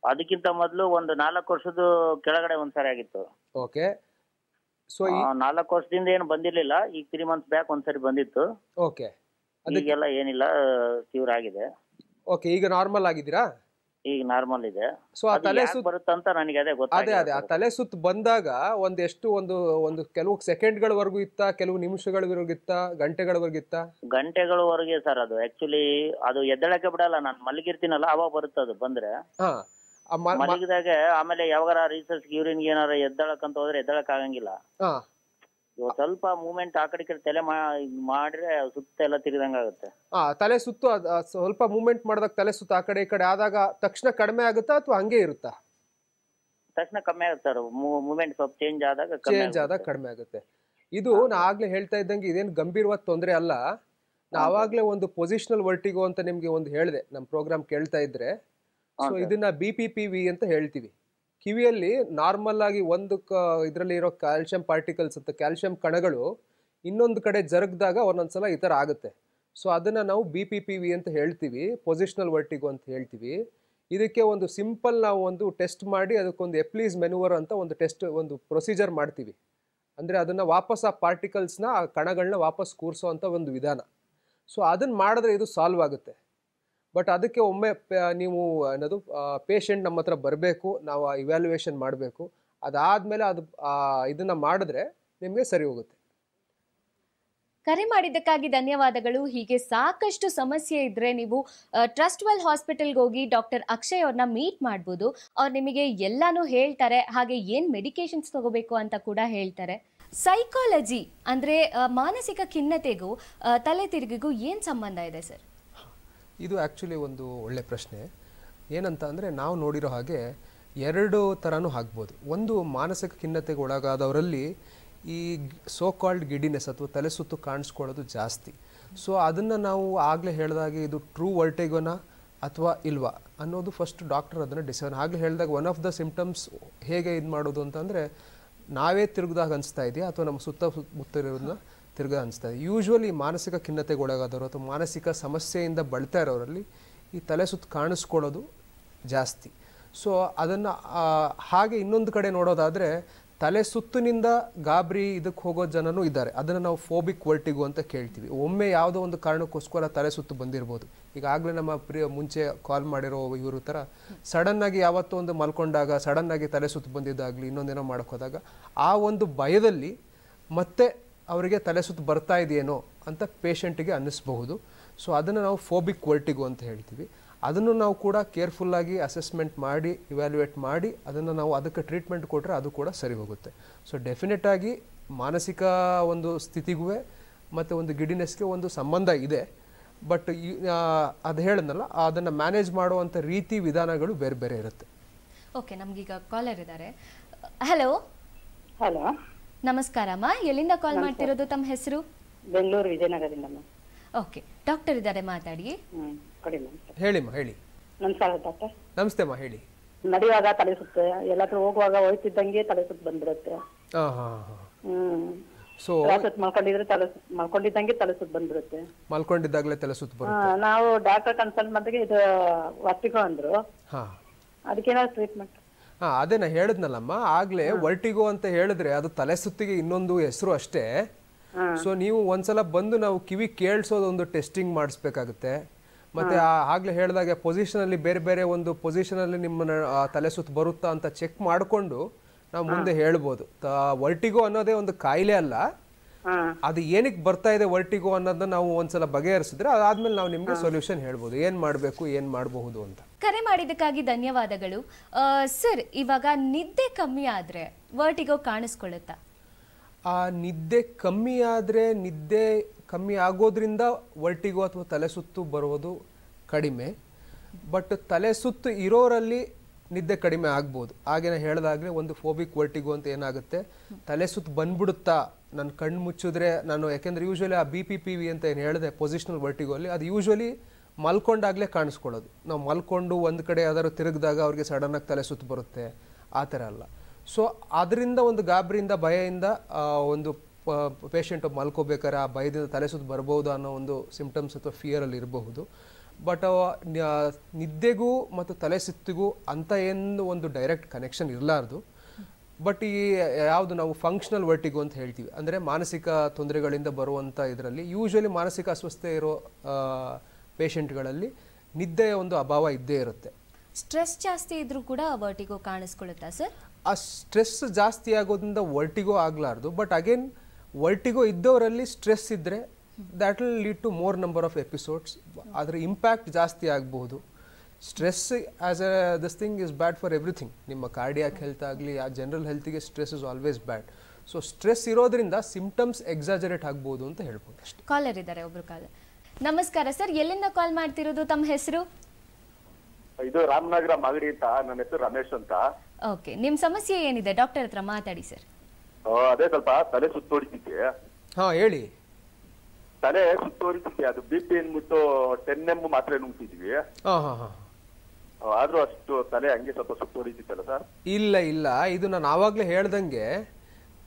ಅದಕ್ಕಿಂತ ಮೊದಲು ಒಂದು 4 ವರ್ಷದ ಕೆಳಗಡೆ ಒಂದ್ಸರಿ ಆಗಿತ್ತು. ಓಕೆ. ಸೊ 4 ವರ್ಷದಿಂದ ಏನು ಬಂದಿರ್ಲಿಲ್ಲ, ಈಗ 3 months ಬ್ಯಾಕ್ ಒಂದ್ಸರಿ ಬಂದಿತ್ತು. ಓಕೆ. ಈಗೆಲ್ಲ ಏನಿಲ್ಲ, ತೀವ್ರ ಆಗಿದೆ. ಓಕೆ, ಈಗ ನಾರ್ಮಲ್ ಆಗಿದ್ದೀರಾ? ಈಗ ನಾರ್ಮಲ್ ಇದೆ. ಸೊ ಆ ತಲೆ ಸುತ್ತು ಬರುತ್ತಂತ ನನಗೆ ಅದೇ ಗೊತ್ತಾಗಿದೆ. ಅದೇ ಆ ತಲೆ ಸುತ್ತು ಬಂದಾಗ ಒಂದು ಕೆಲವು ಸೆಕೆಂಡ್ಗಳವರೆಗೂ ಇತ್ತಾ, ಕೆಲವು ನಿಮಿಷಗಳವರೆಗೂ ಇತ್ತಾ, ಗಂಟೆಗಳವರೆಗೂ ಇತ್ತಾ? ಗಂಟೆಗಳವರೆಗೆ ಸರ್. ಅದು ಆಕ್ಚುಲಿ ಅದು ಎದ್ದಳಕ್ಕೆ ಬಿಡಲ್ಲ, ನಾನು ಮಲಗಿರ್ತೀನಲ್ಲ ಅವಾಗ ಬರುತ್ತೆ ಅದು ಬಂದ್ರೆ. ಮಲಗಿದಾಗ ಆಮೇಲೆ ಯಾವಾಗಾರ ರಿಸರ್ಚ್ ಯೂರಿನ್ ಏನಾರ ಎದ್ದಳಕ್ಕಂತ ಹೋದ್ರೆ ಎದ್ದಳಕ್ ಆಗಂಗಿಲ್ಲ. ಸ್ವಲ್ಪ ಮೂವ್ಮೆಂಟ್ ಆ ಕಡೆ ತಲೆ ಮಾಡ್ರೆ ಸುತ್ತ ಎಲ್ಲ ತಿರುದಂಗ ಆಗುತ್ತೆ. ತಲೆ ಸುತ್ತು ಸ್ವಲ್ಪ ಮೂವ್ಮೆಂಟ್ ಮಾಡಿದಾಗ ತಲೆ ಸುತ್ತು ಆ ಕಡೆ ಈ ಕಡೆ ಆದಾಗ ತಕ್ಷಣ ಕಡಿಮೆ ಆಗುತ್ತಾ ಅಥವಾ ಹಂಗೆ ಇರುತ್ತಾ? ತಕ್ಷಣ ಕಮ್ಮಿ ಆಗುತ್ತೆ ಸರ್. ಮೂವ್ಮೆಂಟ್ ಸ್ವಲ್ಪ ಚೇಂಜ್ ಆದಾಗ ಕಡಿಮೆ ಆಗುತ್ತೆ. ಇದು ನಾ ಆಗ್ಲೇ ಹೇಳ್ತಾ ಇದ್ದಂಗೆ ಇದೇನು ಗಂಭೀರವಾದ ತೊಂದರೆ ಅಲ್ಲ. ನಾ ಆವಾಗ್ಲೇ ಒಂದು ಪೊಸಿಷನಲ್ ವರ್ಟಿಗೋ ಅಂತ ನಿಮ್ಗೆ ಒಂದು ಹೇಳಿದೆ, ನಮ್ಮ ಪ್ರೋಗ್ರಾಮ್ ಕೇಳ್ತಾ ಇದ್ರೆ. ಸೊ ಇದನ್ನ BPPV ಅಂತ ಹೇಳ್ತೀವಿ. ಕಿವಿಯಲ್ಲಿ ನಾರ್ಮಲ್ ಆಗಿ ಒಂದು ಇದರಲ್ಲಿ ಇರೋ ಕ್ಯಾಲ್ಸಿಯಂ ಪಾರ್ಟಿಕಲ್ಸ್ ಅಂತ ಕ್ಯಾಲ್ಸಿಯಂ ಕಣಗಳು ಇನ್ನೊಂದು ಕಡೆ ಜರುಗಿದಾಗ ಒಂದೊಂದ್ಸಲ ಈ ಥರ ಆಗುತ್ತೆ. ಸೊ ಅದನ್ನು ನಾವು BPPV ಅಂತ ಹೇಳ್ತೀವಿ, ಪೊಸಿಷನಲ್ ವರ್ಟಿಗೋ ಅಂತ ಹೇಳ್ತೀವಿ. ಇದಕ್ಕೆ ಒಂದು ಸಿಂಪಲ್ ನಾವು ಒಂದು ಟೆಸ್ಟ್ ಮಾಡಿ ಅದಕ್ಕೊಂದು ಎಪ್ಲೀಸ್ ಮೆನುವರ್ ಅಂತ ಒಂದು ಪ್ರೊಸೀಜರ್ ಮಾಡ್ತೀವಿ. ಅಂದರೆ ಅದನ್ನು ವಾಪಸ್ ಆ ಪಾರ್ಟಿಕಲ್ಸ್ನ ಆ ಕಣಗಳನ್ನ ವಾಪಸ್ ಕೂರಿಸೋ ಅಂಥ ಒಂದು ವಿಧಾನ. ಸೊ ಅದನ್ನು ಮಾಡಿದ್ರೆ ಇದು ಸಾಲ್ವ್ ಆಗುತ್ತೆ. ಬಟ್ ಅದಕ್ಕೆ ಒಮ್ಮೆ ನೀವು ಏನದು ಪೇಷಂಟ್ ನಮ್ಮ ಹತ್ರ ಬರಬೇಕು, ನಾವು ಇವ್ಯಾಲ್ಯೂಯೇಷನ್ ಮಾಡಬೇಕು. ಅದಾದಮೇಲೆ ಇದನ್ನು ಮಾಡಿದ್ರೆ ನಿಮಗೆ ಸರಿ ಹೋಗುತ್ತೆ. ಕರೆ ಮಾಡಿದ್ದಕ್ಕಾಗಿ ಧನ್ಯವಾದಗಳು. ಹೀಗೆ ಸಾಕಷ್ಟು ಸಮಸ್ಯೆ ಇದ್ರೆ ನೀವು ಟ್ರಸ್ಟ್ವೆಲ್ ಹಾಸ್ಪಿಟಲ್ಗೆ ಹೋಗಿ ಡಾಕ್ಟರ್ ಅಕ್ಷಯ್ ಅವ್ರನ್ನ ಮೀಟ್ ಮಾಡ್ಬೋದು. ಅವ್ರು ನಿಮಗೆ ಎಲ್ಲಾನು ಹೇಳ್ತಾರೆ, ಹಾಗೆ ಏನು ಮೆಡಿಕೇಶನ್ಸ್ ತಗೋಬೇಕು ಅಂತ ಕೂಡ ಹೇಳ್ತಾರೆ. ಸೈಕಾಲಜಿ ಅಂದರೆ ಮಾನಸಿಕ ಖಿನ್ನತೆಗೂ ತಲೆ ತಿರುಗಿಗೂ ಏನು ಸಂಬಂಧ ಇದೆ ಸರ್? ಇದು ಆ್ಯಕ್ಚುಲಿ ಒಂದು ಒಳ್ಳೆ ಪ್ರಶ್ನೆ. ಏನಂತ ಅಂದರೆ ನಾವು ನೋಡಿರೋ ಹಾಗೆ ಎರಡು ಥರನೂ ಆಗ್ಬೋದು. ಒಂದು ಮಾನಸಿಕ ಖಿನ್ನತೆಗೆ ಒಳಗಾದವರಲ್ಲಿ ಈ ಸೋ ಕಾಲ್ಡ್ ಗಿಡಿನೆಸ್ ಅಥವಾ ತಲೆ ಸುತ್ತು ಕಾಣಿಸ್ಕೊಳ್ಳೋದು ಜಾಸ್ತಿ. ಸೊ ಅದನ್ನು ನಾವು ಆಗಲೇ ಹೇಳಿದಾಗೆ ಇದು ಟ್ರೂ ವರ್ಟಿಗೋನಾ ಅಥವಾ ಇಲ್ವಾ ಅನ್ನೋದು ಫಸ್ಟ್ ಡಾಕ್ಟರ್ ಅದನ್ನು ಡಿಸೈಡ್. ಆಗಲೇ ಹೇಳಿದಾಗ ಒನ್ ಆಫ್ ದ ಸಿಂಪ್ಟಮ್ಸ್ ಹೇಗೆ ಇದು ಮಾಡೋದು ಅಂತಂದರೆ ನಾವೇ ತಿರುಗಿದಾಗ ಅನಿಸ್ತಾ ಇದೆಯಾ ಅಥವಾ ನಮ್ಮ ಸುತ್ತಮುತ್ತಲಿರೋದನ್ನ ತಿರುಗ ಅನಿಸ್ತಾ ಇದೆ. ಯೂಶ್ವಲಿ ಮಾನಸಿಕ ಖಿನ್ನತೆಗೆ ಒಳಗಾದವರು ಅಥವಾ ಮಾನಸಿಕ ಸಮಸ್ಯೆಯಿಂದ ಬಳತಾ ಇರೋರಲ್ಲಿ ಈ ತಲೆ ಸುತ್ತು ಕಾಣಿಸ್ಕೊಳ್ಳೋದು ಜಾಸ್ತಿ. ಸೊ ಅದನ್ನು ಹಾಗೆ ಇನ್ನೊಂದು ಕಡೆ ನೋಡೋದಾದರೆ ತಲೆ ಸುತ್ತಿನಿಂದ ಗಾಬರಿ ಇದಕ್ಕೆ ಹೋಗೋ ಜನನೂ ಇದ್ದಾರೆ. ಅದನ್ನು ನಾವು ಫೋಬಿಕ್ ವರ್ಟಿಗೋ ಅಂತ ಕೇಳ್ತೀವಿ. ಒಮ್ಮೆ ಯಾವುದೋ ಒಂದು ಕಾರಣಕ್ಕೋಸ್ಕರ ತಲೆ ಸುತ್ತು ಬಂದಿರ್ಬೋದು. ಈಗಾಗಲೇ ನಮ್ಮ ಮುಂಚೆ ಕಾಲ್ ಮಾಡಿರೋ ಇವರು ಥರ ಸಡನ್ನಾಗಿ ಯಾವತ್ತೋ ಒಂದು ಮಲ್ಕೊಂಡಾಗ ಸಡನ್ನಾಗಿ ತಲೆ ಸುತ್ತು ಬಂದಿದ್ದಾಗಲಿ ಇನ್ನೊಂದೇನೋ ಮಾಡೋಕ್ಕೋದಾಗ ಆ ಒಂದು ಭಯದಲ್ಲಿ ಮತ್ತೆ ಅವರಿಗೆ ತಲೆ ಸುತ್ತು ಬರ್ತಾ ಇದೆಯೇನೋ ಅಂತ ಪೇಷಂಟಿಗೆ ಅನ್ನಿಸ್ಬಹುದು. ಸೊ ಅದನ್ನು ನಾವು ಫೋಬಿಕ್ ವರ್ಟಿಗೋ ಅಂತ ಹೇಳ್ತೀವಿ. ಅದನ್ನು ನಾವು ಕೂಡ ಕೇರ್ಫುಲ್ಲಾಗಿ ಅಸೆಸ್ಮೆಂಟ್ ಮಾಡಿ ಇವ್ಯಾಲ್ಯೂಯೇಟ್ ಮಾಡಿ ಅದನ್ನು ನಾವು ಅದಕ್ಕೆ ಟ್ರೀಟ್ಮೆಂಟ್ ಕೊಟ್ಟರೆ ಅದು ಕೂಡ ಸರಿ ಹೋಗುತ್ತೆ. ಸೊ ಡೆಫಿನೆಟಾಗಿ ಮಾನಸಿಕ ಒಂದು ಸ್ಥಿತಿಗೂ ಮತ್ತು ಒಂದು ಗಿಡಿನೆಸ್ಗೆ ಒಂದು ಸಂಬಂಧ ಇದೆ. ಬಟ್ ಅದು ಹೇಳಿದ್ನಲ್ಲ ಅದನ್ನು ಮ್ಯಾನೇಜ್ ಮಾಡುವಂಥ ರೀತಿ ವಿಧಾನಗಳು ಬೇರೆ ಬೇರೆ ಇರುತ್ತೆ. ಓಕೆ, ನಮಗೀಗ ಕಾಲರ್ ಇದ್ದಾರೆ. ಹಲೋ ಹಲೋ, ನಮಸ್ಕಾರಮ್ಮ. ಎಲ್ಲಿಂದ ಕಾಲ್ ಮಾಡ್ತಿರೋದು? ತಮ್ಮ ಹೆಸರು? ಬೆಂಗಳೂರು ವಿಜಯನಗರದಿಂದ. ಓಕೆ, ಡಾಕ್ಟರ್ ಇದ್ದಾರೆ, ಮಾತಾಡಿ. ಹೇಳಿಮ್ಮ, ಹೇಳಿ. ನಮಸ್ಕಾರ ಡಾಕ್ಟರ್. ನಮಸ್ತೆ ಅಮ್ಮ, ಹೇಳಿ. ನಡೆಯುವಾಗ ತಲೆ ಸುತ್ತೆ, ಎಲ್ಲಾದ್ರೂ ಹೋಗುವಾಗ ಹೋಯ್ತಿದ್ದಂಗೆ ತಲೆ ಸುತ್ತು ಬಂದ್ಬಿಡುತ್ತೆ. ಸೊ ಮಲ್ಕೊಂಡಿದ್ದಂಗೆ ತಲೆ ಸುತ್ತು ಬಂದ್ಬಿಡುತ್ತೆ. ಮಲ್ಕೊಂಡಿದ್ದಾಗಲೇ ತಲೆ ಸುತ್ತು ಬರುತ್ತೆ. ನಾವು ಡಾಕ್ಟರ್ ಕನ್ಸಲ್ಟ್ ಮಾಡಿದಾಗ ಇದು ವರ್ಟಿಗೋ ಅಂದ್ರು. ಅದಕ್ಕೇನಾದ್ರು ಟ್ರೀಟ್ಮೆಂಟ್? ಅದೇ ನಾ ಹೇಳಿದ್ನಲ್ಲಮ್ಮ ಆಗ್ಲೇ, ವರ್ಟಿಗೋ ಅಂತ ಹೇಳಿದ್ರೆ ಅದು ತಲೆ ಸುತ್ತಿಗೆ ಇನ್ನೊಂದು ಹೆಸರು ಅಷ್ಟೇ. ಸೊ ನೀವು ಒಂದ್ಸಲ ಬಂದು ನಾವು ಕಿವಿ ಕೇಳಿಸೋದು ಒಂದು ಟೆಸ್ಟಿಂಗ್ ಮಾಡಿಸ್ಬೇಕಾಗುತ್ತೆ. ಮತ್ತೆ ಆಗ್ಲೇ ಹೇಳಿದಾಗ ಪೊಸಿಷನಲ್ಲಿ ಬೇರೆ ಬೇರೆ ಒಂದು ಪೊಸಿಷನಲ್ಲಿ ನಿಮ್ಮ ತಲೆ ಸುತ್ತು ಬರುತ್ತಾ ಅಂತ ಚೆಕ್ ಮಾಡಿಕೊಂಡು ನಾವು ಮುಂದೆ ಹೇಳ್ಬೋದು. ವರ್ಟಿಗೋ ಅನ್ನೋದೇ ಒಂದು ಕಾಯಿಲೆ ಅಲ್ಲ, ಅದು ಏನಕ್ಕೆ ಬರ್ತಾ ಇದೆ ವರ್ಟಿಗೋ ಅನ್ನೋದನ್ನ ನಾವು ಒಂದ್ಸಲ ಬಗೆಹರಿಸಿದ್ರೆ ಅದಾದ್ಮೇಲೆ ನಾವು ನಿಮ್ಗೆ ಸೊಲ್ಯೂಷನ್ ಹೇಳ್ಬೋದು, ಏನ್ ಮಾಡಬೇಕು ಏನ್ ಮಾಡಬಹುದು ಅಂತ. ಕರೆ ಮಾಡಿದ್ದಕ್ಕಾಗಿ ಧನ್ಯವಾದಗಳು ಸರ್. ಇವಾಗ ನಿದ್ದೆ ಕಮ್ಮಿ ಆದ್ರೆ ವರ್ಟಿಗೋ ಕಾಣಿಸ್ಕೊಳ್ಳುತ್ತಾ? ನಿದ್ದೆ ಕಮ್ಮಿ ಆದರೆ ನಿದ್ದೆ ಕಮ್ಮಿ ಆಗೋದ್ರಿಂದ ವರ್ಟಿಗೋ ಅಥವಾ ತಲೆ ಸುತ್ತು ಬರೋದು ಕಡಿಮೆ. ಬಟ್ ತಲೆ ಸುತ್ತು ಇರೋರಲ್ಲಿ ನಿದ್ದೆ ಕಡಿಮೆ ಆಗ್ಬೋದು. ಹಾಗೇನೆ ಹೇಳಿದಾಗಲೇ ಒಂದು ಫೋಬಿಕ್ ವರ್ಟಿಗೋ ಅಂತ ಏನಾಗುತ್ತೆ, ತಲೆ ಸುತ್ತು ಬಂದ್ಬಿಡುತ್ತಾ ನನ್ನ ಕಣ್ಣು ಮುಚ್ಚಿದ್ರೆ ನಾನು, ಯಾಕೆಂದರೆ ಯೂಶ್ವಲಿ ಆ BPPV ಅಂತ ಏನು ಹೇಳಿದೆ ಪೊಸಿಷನಲ್ ವರ್ಟಿಗೋ ಅಲ್ಲಿ, ಅದು ಯೂಶ್ವಲಿ ಮಲ್ಕೊಂಡಾಗಲೇ ಕಾಣಿಸ್ಕೊಳ್ಳೋದು. ನಾವು ಮಲ್ಕೊಂಡು ಒಂದು ಕಡೆ ಯಾವ್ದಾದ್ರು ತಿರುಗಿದಾಗ ಅವ್ರಿಗೆ ಸಡನ್ನಾಗಿ ತಲೆ ಸುತ್ತು ಬರುತ್ತೆ, ಆ ಥರ ಅಲ್ಲ. ಸೊ ಅದರಿಂದ ಒಂದು ಗಾಬರಿಯಿಂದ ಭಯದಿಂದ ಒಂದು ಪೇಷಂಟ್ ಮಲ್ಕೋಬೇಕಾದ್ರೆ ಆ ಭಯದಿಂದ ತಲೆ ಸುತ್ತು ಬರ್ಬೋದು ಅನ್ನೋ ಒಂದು ಸಿಂಪ್ಟಮ್ಸ್ ಅಥವಾ ಫಿಯರಲ್ಲಿ ಇರಬಹುದು. ಬಟ್ ನಿದ್ದೆಗೂ ಮತ್ತು ತಲೆ ಸುತ್ತಿಗೂ ಅಂತ ಏನು ಒಂದು ಡೈರೆಕ್ಟ್ ಕನೆಕ್ಷನ್ ಇರಲಾರ್ದು. ಬಟ್ ಈ ಯಾವುದು ನಾವು ಫಂಕ್ಷನಲ್ ವರ್ಟಿಗೋ ಅಂತ ಹೇಳ್ತೀವಿ, ಅಂದರೆ ಮಾನಸಿಕ ತೊಂದರೆಗಳಿಂದ ಬರುವಂಥ ಇದರಲ್ಲಿ ಯೂಶ್ವಲಿ ಮಾನಸಿಕ ಅಸ್ವಸ್ಥತೆ ಇರೋ ಪೇಷಂಟ್ಗಳಲ್ಲಿ ನಿದ್ದೆಯ ಒಂದು ಅಭಾವ ಇದ್ದೇ ಇರುತ್ತೆ. ಸ್ಟ್ರೆಸ್ ಜಾಸ್ತಿ ಇದ್ರೂ ಕೂಡ ವರ್ಟಿಗೋ ಕಾಣಿಸ್ಕೊಳ್ಳುತ್ತಾ ಸರ್? ಆ ಸ್ಟ್ರೆಸ್ ಜಾಸ್ತಿ ಆಗೋದ್ರಿಂದ ವರ್ಟಿಗೋ ಆಗಲಾರ್ದು. ಬಟ್ ಅಗೇನ್ ವರ್ಟಿಗೋ ಇದ್ದವರಲ್ಲಿ ಸ್ಟ್ರೆಸ್ ಇದ್ದರೆ that will lead to more number of episodes. ಅದರ ಇಂಪ್ಯಾಕ್ಟ್ ಜಾಸ್ತಿ ಆಗಬಹುದು. Stress as a this thing is bad for everything. ನಿಮ್ಮ ಕಾರ್ಡಿಯಾಕ್ ಹೆಲ್ತ್ ಆಗಲಿ ಆ ಜನರಲ್ ಹೆಲ್ತಿಗೆ stress is always bad. So stress ಇರೋದ್ರಿಂದ ಸಿಂಪ್ಟಮ್ಸ್ ಎಕ್ಸಾಜರೇಟ್ ಆಗ್ಬೋದು ಅಂತ ಹೇಳ್ಬೋದು ಅಷ್ಟೇ. ಕಾಲರ್ ಇದ್ದಾರೆ, ಒಬ್ರು ಕಾಲರ್. ನಮಸ್ಕಾರ ಸರ್, ಎಲ್ಲಿಂದ ಕಾಲ್ ಮಾಡ್ತಿರೋದು? ತಮ್ಮ ಹೆಸರು? ಇದು ರಾಮನಗರ ಮಾಗಡಿ ಅಂತ. ನನ್ನ ಹೆಸರು ರಮೇಶ್ ಅಂತ. ಓಕೆ, ನಿಮ್ ಸಮಸ್ಯೆ ಏನಿದೆ? ಡಾಕ್ಟರ್ ಹತ್ರ ಮಾತಾಡಿ ಸರ್. ಅದೇ ಸ್ವಲ್ಪ ತಲೆ ಸುತ್ತೋಡಿಸಿದ್ದೆ. ಹೇಳಿ. ತಲೆ ಸುತ್ತೋಡಿಸಿದ್ದೆ, ಅದು BP ಅಂದ್ಬಿಟ್ಟು 10 mg ಮಾತ್ರೆ ನುಂಗ್ತಿದ್ವಿ. ಆದ್ರೂ ಅಷ್ಟು ತಲೆ ಹಂಗೆ ಸ್ವಲ್ಪ ಸುತ್ತೋಡಿಸಿತ್ತಲ್ಲ ಸರ್? ಇಲ್ಲ ಇಲ್ಲ, ಇದು ನಾನು ಆವಾಗಲೇ ಹೇಳ್ದಂಗೆ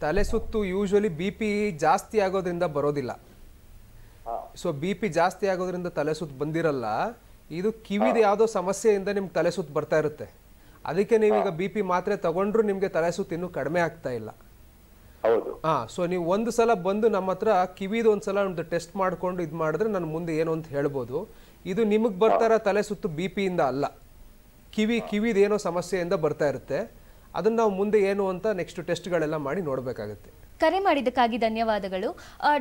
ತಲೆ ಸುತ್ತು ಯೂಶ್ವಲಿ BP ಜಾಸ್ತಿ ಆಗೋದ್ರಿಂದ ಬರೋದಿಲ್ಲ. ಸೊ BP ಜಾಸ್ತಿ ಆಗೋದ್ರಿಂದ ತಲೆ ಸುತ್ತು ಬಂದಿರಲ್ಲ. ಇದು ಕಿವಿದ ಯಾವುದೋ ಸಮಸ್ಯೆಯಿಂದ ನಿಮ್ಗೆ ತಲೆ ಸುತ್ತು ಬರ್ತಾ ಇರುತ್ತೆ. ಅದಕ್ಕೆ ನೀವೀಗ BP ಮಾತ್ರೆ ತಗೊಂಡ್ರು ನಿಮ್ಗೆ ತಲೆ ಸುತ್ತು ಇನ್ನೂ ಕಡಿಮೆ ಆಗ್ತಾ ಇಲ್ಲ. ಸೊ ನೀವು ಒಂದು ಸಲ ಬಂದು ನಮ್ಮ ಹತ್ರ ಕಿವಿದು ಒಂದ್ಸಲ ಒಂದು ಟೆಸ್ಟ್ ಮಾಡ್ಕೊಂಡು ಇದು ಮಾಡಿದ್ರೆ ನಾನು ಮುಂದೆ ಏನು ಅಂತ ಹೇಳ್ಬೋದು. ಇದು ನಿಮಗೆ ಬರ್ತಾರ ತಲೆ ಸುತ್ತು BP ಇಂದ ಅಲ್ಲ, ಕಿವಿದ ಏನೋ ಸಮಸ್ಯೆಯಿಂದ ಬರ್ತಾ ಇರುತ್ತೆ. ಅದನ್ನ ನಾವು ಮುಂದೆ ಏನು ಅಂತ ನೆಕ್ಸ್ಟ್ ಟೆಸ್ಟ್ಗಳೆಲ್ಲ ಮಾಡಿ ನೋಡಬೇಕಾಗುತ್ತೆ. ಕರೆ ಮಾಡಿದ್ದಕ್ಕಾಗಿ ಧನ್ಯವಾದಗಳು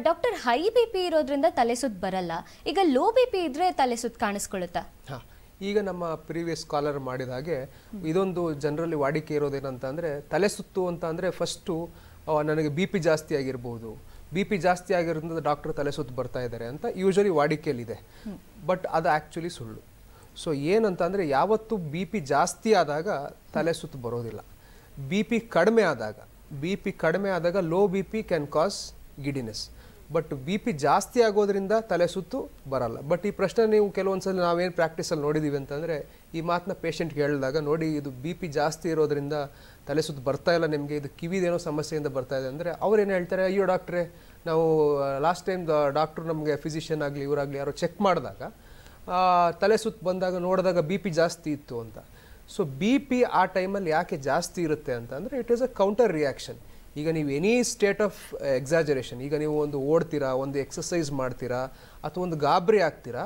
ಡಾಕ್ಟರ್. ಹೈ BP ಇರೋದ್ರಿಂದ ತಲೆ ಸುತ್ತು ಬರಲ್ಲ, ಈಗ ಲೋ BP ಇದ್ರೆ ತಲೆ ಸುತ್ತು ಕಾಣಿಸ್ಕೊಳ್ಳುತ್ತಾ? ಈಗ ನಮ್ಮ ಪ್ರೀವಿಯಸ್ ಕಾಲರ್ ಮಾಡಿದ ಹಾಗೆ ಇದೊಂದು ಜನರಲ್ಲಿ ವಾಡಿಕೆ ಇರೋದೇನಂತ ಅಂದರೆ, ತಲೆ ಸುತ್ತು ಅಂತ ಅಂದರೆ ಫಸ್ಟು ನನಗೆ BP ಜಾಸ್ತಿ ಆಗಿರ್ಬೋದು, BP ಜಾಸ್ತಿ ಆಗಿರೋದ್ರಿಂದ ಡಾಕ್ಟರ್ ತಲೆ ಸುತ್ತು ಬರ್ತಾ ಇದ್ದಾರೆ ಅಂತ ಯೂಶ್ವಲಿ ವಾಡಿಕೆಯಲ್ಲಿದೆ. ಬಟ್ ಅದು ಆ್ಯಕ್ಚುಲಿ ಸುಳ್ಳು. ಸೊ ಏನಂತ ಅಂದರೆ ಯಾವತ್ತು ಬಿ ಪಿ ಜಾಸ್ತಿ ಆದಾಗ ತಲೆ ಸುತ್ತು ಬರೋದಿಲ್ಲ. ಬಿ ಪಿ ಕಡಿಮೆ ಆದಾಗ low B P can cause giddiness. But B P ಜಾಸ್ತಿ ಆಗೋದ್ರಿಂದ ತಲೆ ಸುತ್ತು ಬರಲ್ಲ. ಬಟ್ ಈ ಪ್ರಶ್ನೆ ನೀವು ಕೆಲವೊಂದ್ಸಲ ನಾವೇನು ಪ್ರಾಕ್ಟೀಸಲ್ಲಿ ನೋಡಿದ್ದೀವಿ ಅಂತಂದರೆ, ಈ ಮಾತನ್ನ ಪೇಷಂಟ್ಗೆ ಹೇಳಿದಾಗ, ನೋಡಿ ಇದು ಬಿ ಪಿ ಜಾಸ್ತಿ ಇರೋದ್ರಿಂದ ತಲೆ ಸುತ್ತು ಬರ್ತಾ ಇಲ್ಲ ನಿಮಗೆ, ಇದು ಕಿವಿದೇನೋ ಸಮಸ್ಯೆಯಿಂದ ಬರ್ತಾ ಇದೆ ಅಂದರೆ ಅವ್ರೇನು ಹೇಳ್ತಾರೆ, ಅಯ್ಯೋ ಡಾಕ್ಟ್ರೇ ನಾವು ಲಾಸ್ಟ್ ಟೈಮ್ ಡಾಕ್ಟ್ರು ನಮಗೆ ಫಿಸಿಷಿಯನ್ ಆಗಲಿ ಇವರಾಗಲಿ ಯಾರೋ ಚೆಕ್ ಮಾಡಿದಾಗ ತಲೆ ಸುತ್ತು ಬಂದಾಗ ನೋಡಿದಾಗ ಬಿ ಪಿ ಜಾಸ್ತಿ ಇತ್ತು ಅಂತ. ಸೊ ಬಿ ಪಿ ಆ ಟೈಮಲ್ಲಿ ಯಾಕೆ ಜಾಸ್ತಿ ಇರುತ್ತೆ ಅಂತಂದರೆ it is a counter reaction. ಈಗ ನೀವು ಎನಿ ಸ್ಟೇಟ್ ಆಫ್ ಎಕ್ಸಾಜರೇಷನ್, ಈಗ ನೀವು ಒಂದು ಓಡ್ತೀರಾ, ಒಂದು ಎಕ್ಸಸೈಸ್ ಮಾಡ್ತೀರಾ, ಅಥವಾ ಒಂದು ಗಾಬರಿ ಆಗ್ತೀರಾ,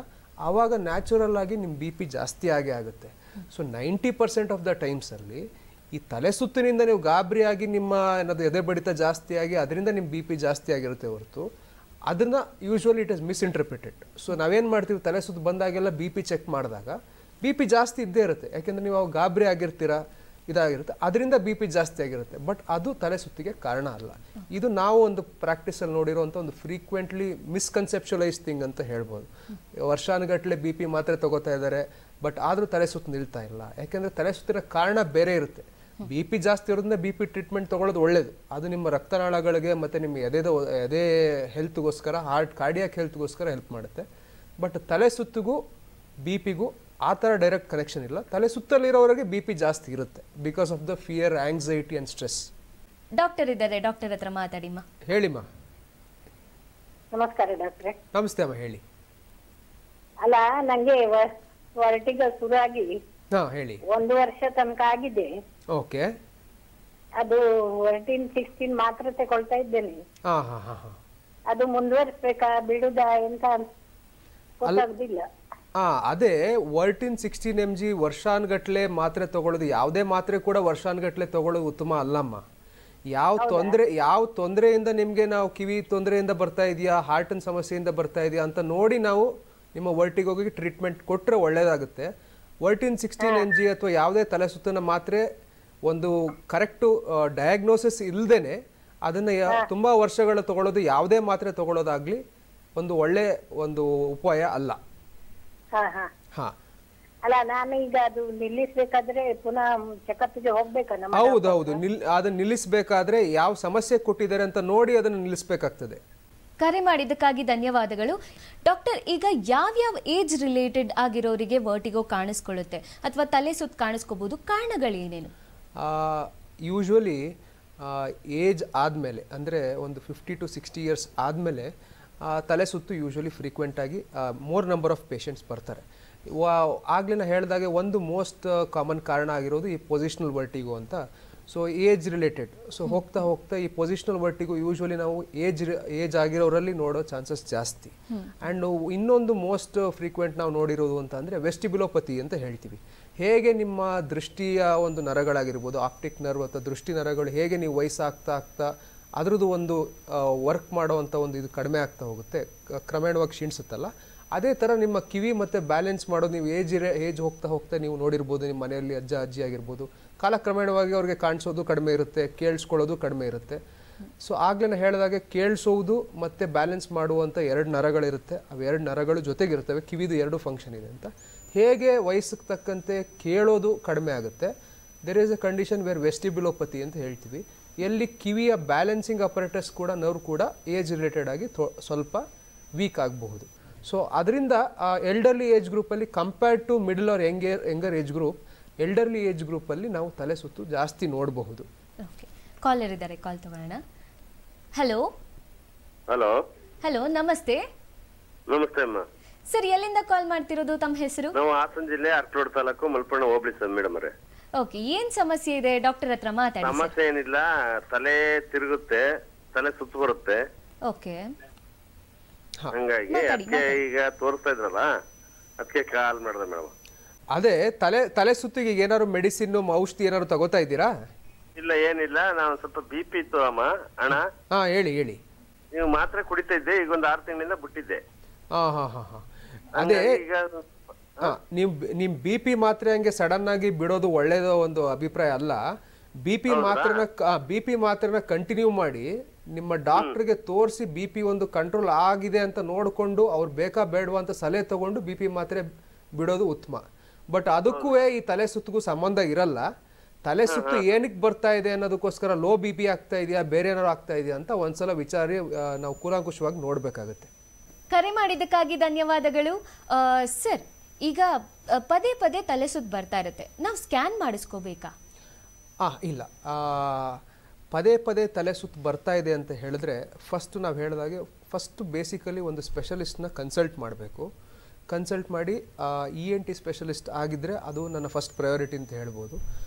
ಆವಾಗ ನ್ಯಾಚುರಲ್ ಆಗಿ ನಿಮ್ಮ ಬಿ ಪಿ ಜಾಸ್ತಿ ಆಗೇ ಆಗುತ್ತೆ. ಸೊ 90% ಆಫ್ ದ ಟೈಮ್ಸಲ್ಲಿ ಈ ತಲೆ ಸುತ್ತಿನಿಂದ ನೀವು ಗಾಬರಿಯಾಗಿ ನಿಮ್ಮ ಏನಾದರೂ ಎದೆ ಬಡಿತ ಜಾಸ್ತಿ ಆಗಿ ಅದರಿಂದ ನಿಮ್ಮ ಬಿ ಪಿ ಜಾಸ್ತಿ ಆಗಿರುತ್ತೆ ಹೊರತು ಅದನ್ನು ಯೂಶ್ವಲಿ ಇಟ್ ಇಸ್ ಮಿಸ್ಇಂಟರ್ಪ್ರಿಟೆಡ್. ಸೊ ನಾವೇನು ಮಾಡ್ತೀವಿ, ತಲೆ ಸುತ್ತು ಬಂದಾಗೆಲ್ಲ ಬಿ ಪಿ ಚೆಕ್ ಮಾಡಿದಾಗ ಬಿ ಪಿ ಜಾಸ್ತಿ ಇದ್ದೇ ಇರುತ್ತೆ, ಯಾಕೆಂದರೆ ನೀವು ಅವಾಗ ಗಾಬರಿ ಆಗಿರ್ತೀರಾ, ಇದಾಗಿರುತ್ತೆ, ಅದರಿಂದ ಬಿ ಪಿ ಜಾಸ್ತಿ ಆಗಿರುತ್ತೆ. ಬಟ್ ಅದು ತಲೆ ಸುತ್ತಿಗೆ ಕಾರಣ ಅಲ್ಲ. ಇದು ನಾವು ಒಂದು ಪ್ರಾಕ್ಟೀಸಲ್ಲಿ ನೋಡಿರೋಂಥ ಒಂದು ಫ್ರೀಕ್ವೆಂಟ್ಲಿ ಮಿಸ್ಕನ್ಸೆಪ್ಚುಲೈಸ್ ಥಿಂಗ್ ಅಂತ ಹೇಳ್ಬೋದು. ವರ್ಷಾನುಗಟ್ಟಲೆ ಬಿ ಪಿ ಮಾತ್ರೆ ತಗೋತಾ ಇದ್ದಾರೆ, ಬಟ್ ಆದರೂ ತಲೆ ಸುತ್ತು ನಿಲ್ತಾ ಇಲ್ಲ. ಯಾಕೆಂದರೆ ತಲೆ ಸುತ್ತಿರೋ ಕಾರಣ ಬೇರೆ ಇರುತ್ತೆ. ಬಿ ಪಿ ಜಾಸ್ತಿ ಇರೋದ್ರಿಂದ ಬಿ ಪಿ ಟ್ರೀಟ್ಮೆಂಟ್ ತೊಗೊಳ್ಳೋದು ಒಳ್ಳೆಯದು, ಅದು ನಿಮ್ಮ ರಕ್ತನಾಳಗಳಿಗೆ ಮತ್ತು ನಿಮ್ಮ ಎದೆ ಹೆಲ್ತ್ಗೋಸ್ಕರ, ಕಾರ್ಡಿಯಾಕ್ ಹೆಲ್ತ್ಗೋಸ್ಕರ ಹೆಲ್ಪ್ ಮಾಡುತ್ತೆ. ಬಟ್ ತಲೆ ಸುತ್ತಿಗೂ ಬಿ ಪಿಗೂ ಆ ಥರ ಡೈರೆಕ್ಟ್ ಕನೆಕ್ಷನ್ ಇಲ್ಲ. ತಲೆ ಸುತ್ತಲಿರೋವರೆಗೆ ಬಿ ಪಿ ಜಾಸ್ತಿ ಇರುತ್ತೆ because of the fear, anxiety and stress. Doctor ಇದ್ದಾರೆ, ಡಾಕ್ಟರ್ ಹತ್ರ ಮಾತಾಡಿಮ್ಮ. ಹೇಳಿಮ್ಮ. ನಮಸ್ಕಾರ ಡಾಕ್ಟ್ರೆ. ನಮಸ್ತೆ ಅಮ್ಮ, ಹೇಳಿ. ಅಲ್ಲ, ನಂಗೆ ವರ್ಟಿಗ ಶುರು ಆಗಿ ಹೇಳಿ. 1 ವರ್ಷ ತನಕ ಆಗಿದೆ. ಓಕೆ. ಅದು 16 ಮಾತ್ರ ತಗೊಳ್ತಾ ಇದ್ದೇನೆ. ಅದು ಮುಂದುವರಿಸಬೇಕಾ ಬಿಡುದಾ ಎಂತ ಗೊತ್ತಾಗುದಿಲ್ಲ. ಅದೇ ವರ್ಟಿನ್ 16 mg ವರ್ಷಾನುಗಟ್ಲೆ ಮಾತ್ರೆ ತಗೊಳ್ಳೋದು, ಯಾವುದೇ ಮಾತ್ರೆ ಕೂಡ ವರ್ಷಾನುಗಟ್ಲೆ ತಗೊಳ್ಳೋದು ಉತ್ತಮ ಅಲ್ಲಮ್ಮ. ಯಾವ ತೊಂದರೆಯಿಂದ ನಿಮಗೆ, ನಾವು ಕಿವಿ ತೊಂದರೆಯಿಂದ ಬರ್ತಾ ಇದೆಯಾ, ಹಾರ್ಟಿನ ಸಮಸ್ಯೆಯಿಂದ ಬರ್ತಾ ಇದೆಯಾ ಅಂತ ನೋಡಿ ನಾವು ನಿಮ್ಮ ವರ್ಟಿಗೋಗಿ ಟ್ರೀಟ್ಮೆಂಟ್ ಕೊಟ್ಟರೆ ಒಳ್ಳೆಯದಾಗುತ್ತೆ. ವರ್ಟಿನ್ 16 mg ಅಥವಾ ಯಾವುದೇ ತಲೆ ಸುತ್ತಿನ ಮಾತ್ರೆ ಒಂದು ಕರೆಕ್ಟು ಡಯಾಗ್ನೋಸಿಸ್ ಇಲ್ಲದೇನೆ ಅದನ್ನು ತುಂಬ ವರ್ಷಗಳು ತಗೊಳ್ಳೋದು, ಯಾವುದೇ ಮಾತ್ರೆ ತಗೊಳ್ಳೋದಾಗ್ಲಿ ಒಂದು ಒಳ್ಳೆ ಒಂದು ಉಪಾಯ ಅಲ್ಲ. ಅಲ್ಲ, ನಾನು ಈಗ ಅದು ನಿಲ್ಲಿಸಬೇಕಾದ್ರೆ ಪುನಃ ಚೆಕಪ್ಗೆ ಹೋಗ್ಬೇಕಾ? ಹೌದೌದು, ಅದನ್ನ ನಿಲ್ಲಿಸಬೇಕಾದ್ರೆ ಯಾವ ಸಮಸ್ಯೆ ಕೊಟ್ಟಿದ್ದಾರೆ ಅಂತ ನೋಡಿ ಅದನ್ನು ನಿಲ್ಲಿಸಬೇಕಾಗ್ತದೆ. ಕರೆ ಮಾಡಿದ್ದಕ್ಕಾಗಿ ಧನ್ಯವಾದಗಳು ಡಾಕ್ಟರ್. ಈಗ ಯಾವ್ಯಾವ ಏಜ್ ರಿಲೇಟೆಡ್ ಆಗಿರೋರಿಗೆ ವರ್ಟಿಗೋ ಕಾಣಿಸ್ಕೊಳ್ಳುತ್ತೆ ಅಥವಾ ತಲೆ ಸುತ್ತು ಕಾಣಿಸ್ಕೋಬಹುದು, ಕಾರಣಗಳೇನೇನು? ಯೂಶ್ವಲಿ ಏಜ್ ಆದಮೇಲೆ, ಅಂದರೆ ಒಂದು 50 to 60 years ಆದಮೇಲೆ ತಲೆ ಸುತ್ತು ಯೂಶ್ವಲಿ ಫ್ರೀಕ್ವೆಂಟಾಗಿ ಮೋರ್ ನಂಬರ್ ಆಫ್ ಪೇಷಂಟ್ಸ್ ಬರ್ತಾರೆ. ಆಗಲೇ ನಾನು ಹೇಳಿದಾಗೆ ಒಂದು ಮೋಸ್ಟ್ ಕಾಮನ್ ಕಾರಣ ಆಗಿರೋದು ಈ ಪೊಸಿಷನಲ್ ವರ್ಟಿಗೋ ಅಂತ. So age related. ಸೊ ಹೋಗ್ತಾ ಹೋಗ್ತಾ ಈ ಪೊಸಿಷನಲ್ ವರ್ಟಿಗೋ ಯೂಶ್ವಲಿ ನಾವು ಏಜ್ ಆಗಿರೋರಲ್ಲಿ ನೋಡೋ ಚಾನ್ಸಸ್ ಜಾಸ್ತಿ. ಆ್ಯಂಡ್ ಇನ್ನೊಂದು ಮೋಸ್ಟ್ ಫ್ರೀಕ್ವೆಂಟ್ ನಾವು ನೋಡಿರೋದು ಅಂತ ಅಂದರೆ ವೆಸ್ಟಿಬ್ಯುಲೋಪತಿ ಅಂತ ಹೇಳ್ತೀವಿ. ಹೇಗೆ ನಿಮ್ಮ ದೃಷ್ಟಿಯ ಒಂದು ನರಗಳಾಗಿರ್ಬೋದು, ಆಪ್ಟಿಕ್ ನರ್ವ್ ಅಥವಾ ದೃಷ್ಟಿ ನರಗಳು ಹೇಗೆ ನೀವು ವಯಸ್ಸಾಗ್ತಾ ಅದರದ್ದು ಒಂದು ವರ್ಕ್ ಮಾಡೋವಂಥ ಒಂದು ಇದು ಕಡಿಮೆ ಆಗ್ತಾ ಹೋಗುತ್ತೆ, ಕ್ರಮೇಣವಾಗಿ ಕ್ಷೀಣಿಸುತ್ತಲ್ಲ, ಅದೇ ಥರ ನಿಮ್ಮ ಕಿವಿ ಮತ್ತು ಬ್ಯಾಲೆನ್ಸ್ ಮಾಡೋದು ನೀವು ಏಜ್ ಹೋಗ್ತಾ ನೀವು ನೋಡಿರ್ಬೋದು. ನಿಮ್ಮ ಮನೆಯಲ್ಲಿ ಅಜ್ಜ ಅಜ್ಜಿ ಆಗಿರ್ಬೋದು, ಕಾಲಕ್ರಮೇಣವಾಗಿ ಅವ್ರಿಗೆ ಕಾಣಿಸೋದು ಕಡಿಮೆ ಇರುತ್ತೆ, ಕೇಳಿಸ್ಕೊಳ್ಳೋದು ಕಡಿಮೆ ಇರುತ್ತೆ. ಸೊ ಆಗಲೇ ಹೇಳಿದಾಗೆ ಕೇಳಿಸೋದು ಮತ್ತು ಬ್ಯಾಲೆನ್ಸ್ ಮಾಡುವಂಥ 2 ನರಗಳಿರುತ್ತೆ. ಅವು 2 ನರಗಳು ಜೊತೆಗಿರ್ತವೆ, ಕಿವಿದು 2 ಫಂಕ್ಷನ್ ಇದೆ ಅಂತ. ಹೇಗೆ ವಯಸ್ಸಿಗೆ ತಕ್ಕಂತೆ ಕೇಳೋದು ಕಡಿಮೆ ಆಗುತ್ತೆ, there is a condition where vestibulopathy ಅಂತ ಹೇಳ್ತೀವಿ, ಎಲ್ಲಿ ಕಿವಿಯ ಬ್ಯಾಲೆನ್ಸಿಂಗ್ ಅಪರೇಟಸ್ ಕೂಡ ನರ್ವ್ ಕೂಡ ಏಜ್ ರಿಲೇಟೆಡ್ ಆಗಿ ಸ್ವಲ್ಪ ವೀಕ್ ಆಗಬಹುದು. ಸೊ ಅದರಿಂದ ಎಲ್ಡರ್ಲಿ ಏಜ್ ಗ್ರೂಪಲ್ಲಿ compared to middle or younger age group, elderly age ಗ್ರೂಪಲ್ಲಿ ನಾವು ತಲೆ ಸುತ್ತು ಜಾಸ್ತಿ ನೋಡಬಹುದು. ಓಕೆ, ಕಾಲರ್ ಇದ್ದಾರೆ, ಕಾಲ್ ತಗೊಳ್ಳೋಣ. ಹಲೋ ಹಲೋ ಹಲೋ, ನಮಸ್ತೆ. ನಮಸ್ತೆ ಅಮ್ಮ. ಸರ್, ಎಲ್ಲಿಂದ ಕಾಲ್ ಮಾಡ್ತಿರೋದು, ತಮ್ಮ ಹೆಸರು? ನಾವು ಹಾಸನ ಜಿಲ್ಲೆ ಅರ್ಕಲೋಡ್ ತಾಲೂಕು ಮಲ್ಪಣ್ಣ ಹೋಬಳಿ ಸರ್ ಮೇಡಮ್ ಅವರೇ. ಓಕೆ, ಏನ್ ಸಮಸ್ಯೆ ಇದೆ ಡಾಕ್ಟರ್ ಹತ್ರ ಮಾತಾಡಿ. ಸಮಸ್ಯೆ ಏನಿಲ್ಲ, ತಲೆ ತಿರುಗುತ್ತೆ, ತಲೆ ಸುತ್ತು ಬರುತ್ತೆ. ಓಕೆ, ಹಂಗಾಗಿ ಅದಕ್ಕೆ ಈಗ ತೋರಿಸ್ತಾ ಇದ್ರಲ್ಲ, ಅದಕ್ಕೆ ಕಾಲ್ ಮಾಡಿದೆ ಮೇಡಮ್. ಅದೇ ತಲೆ ಸುತ್ತಿಗೆ ಏನಾದ್ರು ಮೆಡಿಸಿನ್, ಔಷಧಿ ಏನಾದ್ರು ತಗೋತಾ ಇದ್ದೀರಾ? ಇಲ್ಲ, ಏನಿಲ್ಲ, ನಾನು ಸ್ವಲ್ಪ ಬಿ ಪಿ ಇತ್ತು ಅಮ್ಮ ಅಣ್ಣ. ಹೇಳಿ. ನೀವು ಮಾತ್ರೆ ಕುಡಿತಾ ಇದ್ದೆ, ಈಗ ಒಂದು 6 ತಿಂಗಳಿಂದ ಬಿಟ್ಟಿದ್ದೆ. ಅದೇ ನಿಮ್ ಬಿ ಪಿ ಮಾತ್ರೆ ಹಂಗೆ ಸಡನ್ ಆಗಿ ಬಿಡೋದು ಒಳ್ಳೇದು ಒಂದು ಅಭಿಪ್ರಾಯ ಅಲ್ಲ. ಬಿ ಪಿ ಮಾತ್ರೆನ ಕಂಟಿನ್ಯೂ ಮಾಡಿ ನಿಮ್ಮ ಡಾಕ್ಟರ್ಗೆ ತೋರಿಸಿ ಬಿ ಪಿ ಒಂದು ಕಂಟ್ರೋಲ್ ಆಗಿದೆ ಅಂತ ನೋಡಿಕೊಂಡು ಅವ್ರು ಬೇಕಾ ಬೇಡವಾ ಅಂತ ಸಲಹೆ ತಗೊಂಡು ಬಿ ಪಿ ಮಾತ್ರೆ ಬಿಡೋದು ಉತ್ತಮ. ಬಟ್ ಅದಕ್ಕೂ ಈ ತಲೆ ಸುತ್ತಿಗೂ ಸಂಬಂಧ ಇರಲ್ಲ. ತಲೆ ಸುತ್ತು ಏನಕ್ಕೆ ಬರ್ತಾ ಇದೆ ಅನ್ನೋದಕ್ಕೋಸ್ಕರ ಲೋ ಬಿ ಪಿ ಆಗ್ತಾ ಇದೆಯಾ ಬೇರೆ ಏನಾದ್ರು ಆಗ್ತಾ ಇದೆಯಾ ಅಂತ ಒಂದ್ಸಲ ವಿಚಾರಿ ನಾವು ಕೂಲಂಕುಷವಾಗಿ ನೋಡಬೇಕಾಗುತ್ತೆ. ಕರೆ ಮಾಡಿದ್ದಕ್ಕಾಗಿ ಧನ್ಯವಾದಗಳು ಸರ್. ಈಗ ಪದೇ ಪದೇ ತಲೆ ಸುತ್ತು ಬರ್ತಾ ಇರುತ್ತೆ, ನಾವು ಸ್ಕ್ಯಾನ್ ಮಾಡಿಸ್ಕೋಬೇಕಾ? ಇಲ್ಲ, ಪದೇ ಪದೇ ತಲೆ ಸುತ್ತು ಬರ್ತಾ ಇದೆ ಅಂತ ಹೇಳಿದ್ರೆ ಫಸ್ಟ್ ನಾವು ಹೇಳಿದಾಗೆ ಫಸ್ಟ್ ಬೇಸಿಕಲಿ ಒಂದು ಸ್ಪೆಷಲಿಸ್ಟ್ನ ಕನ್ಸಲ್ಟ್ ಮಾಡಬೇಕು. ಕನ್ಸಲ್ಟ್ ಮಾಡಿ ENT ಸ್ಪೆಷಲಿಸ್ಟ್ ಆಗಿದ್ದರೆ ಅದು ನನ್ನ ಫಸ್ಟ್ ಪ್ರಯಾರಿಟಿ ಅಂತ ಹೇಳ್ಬೋದು.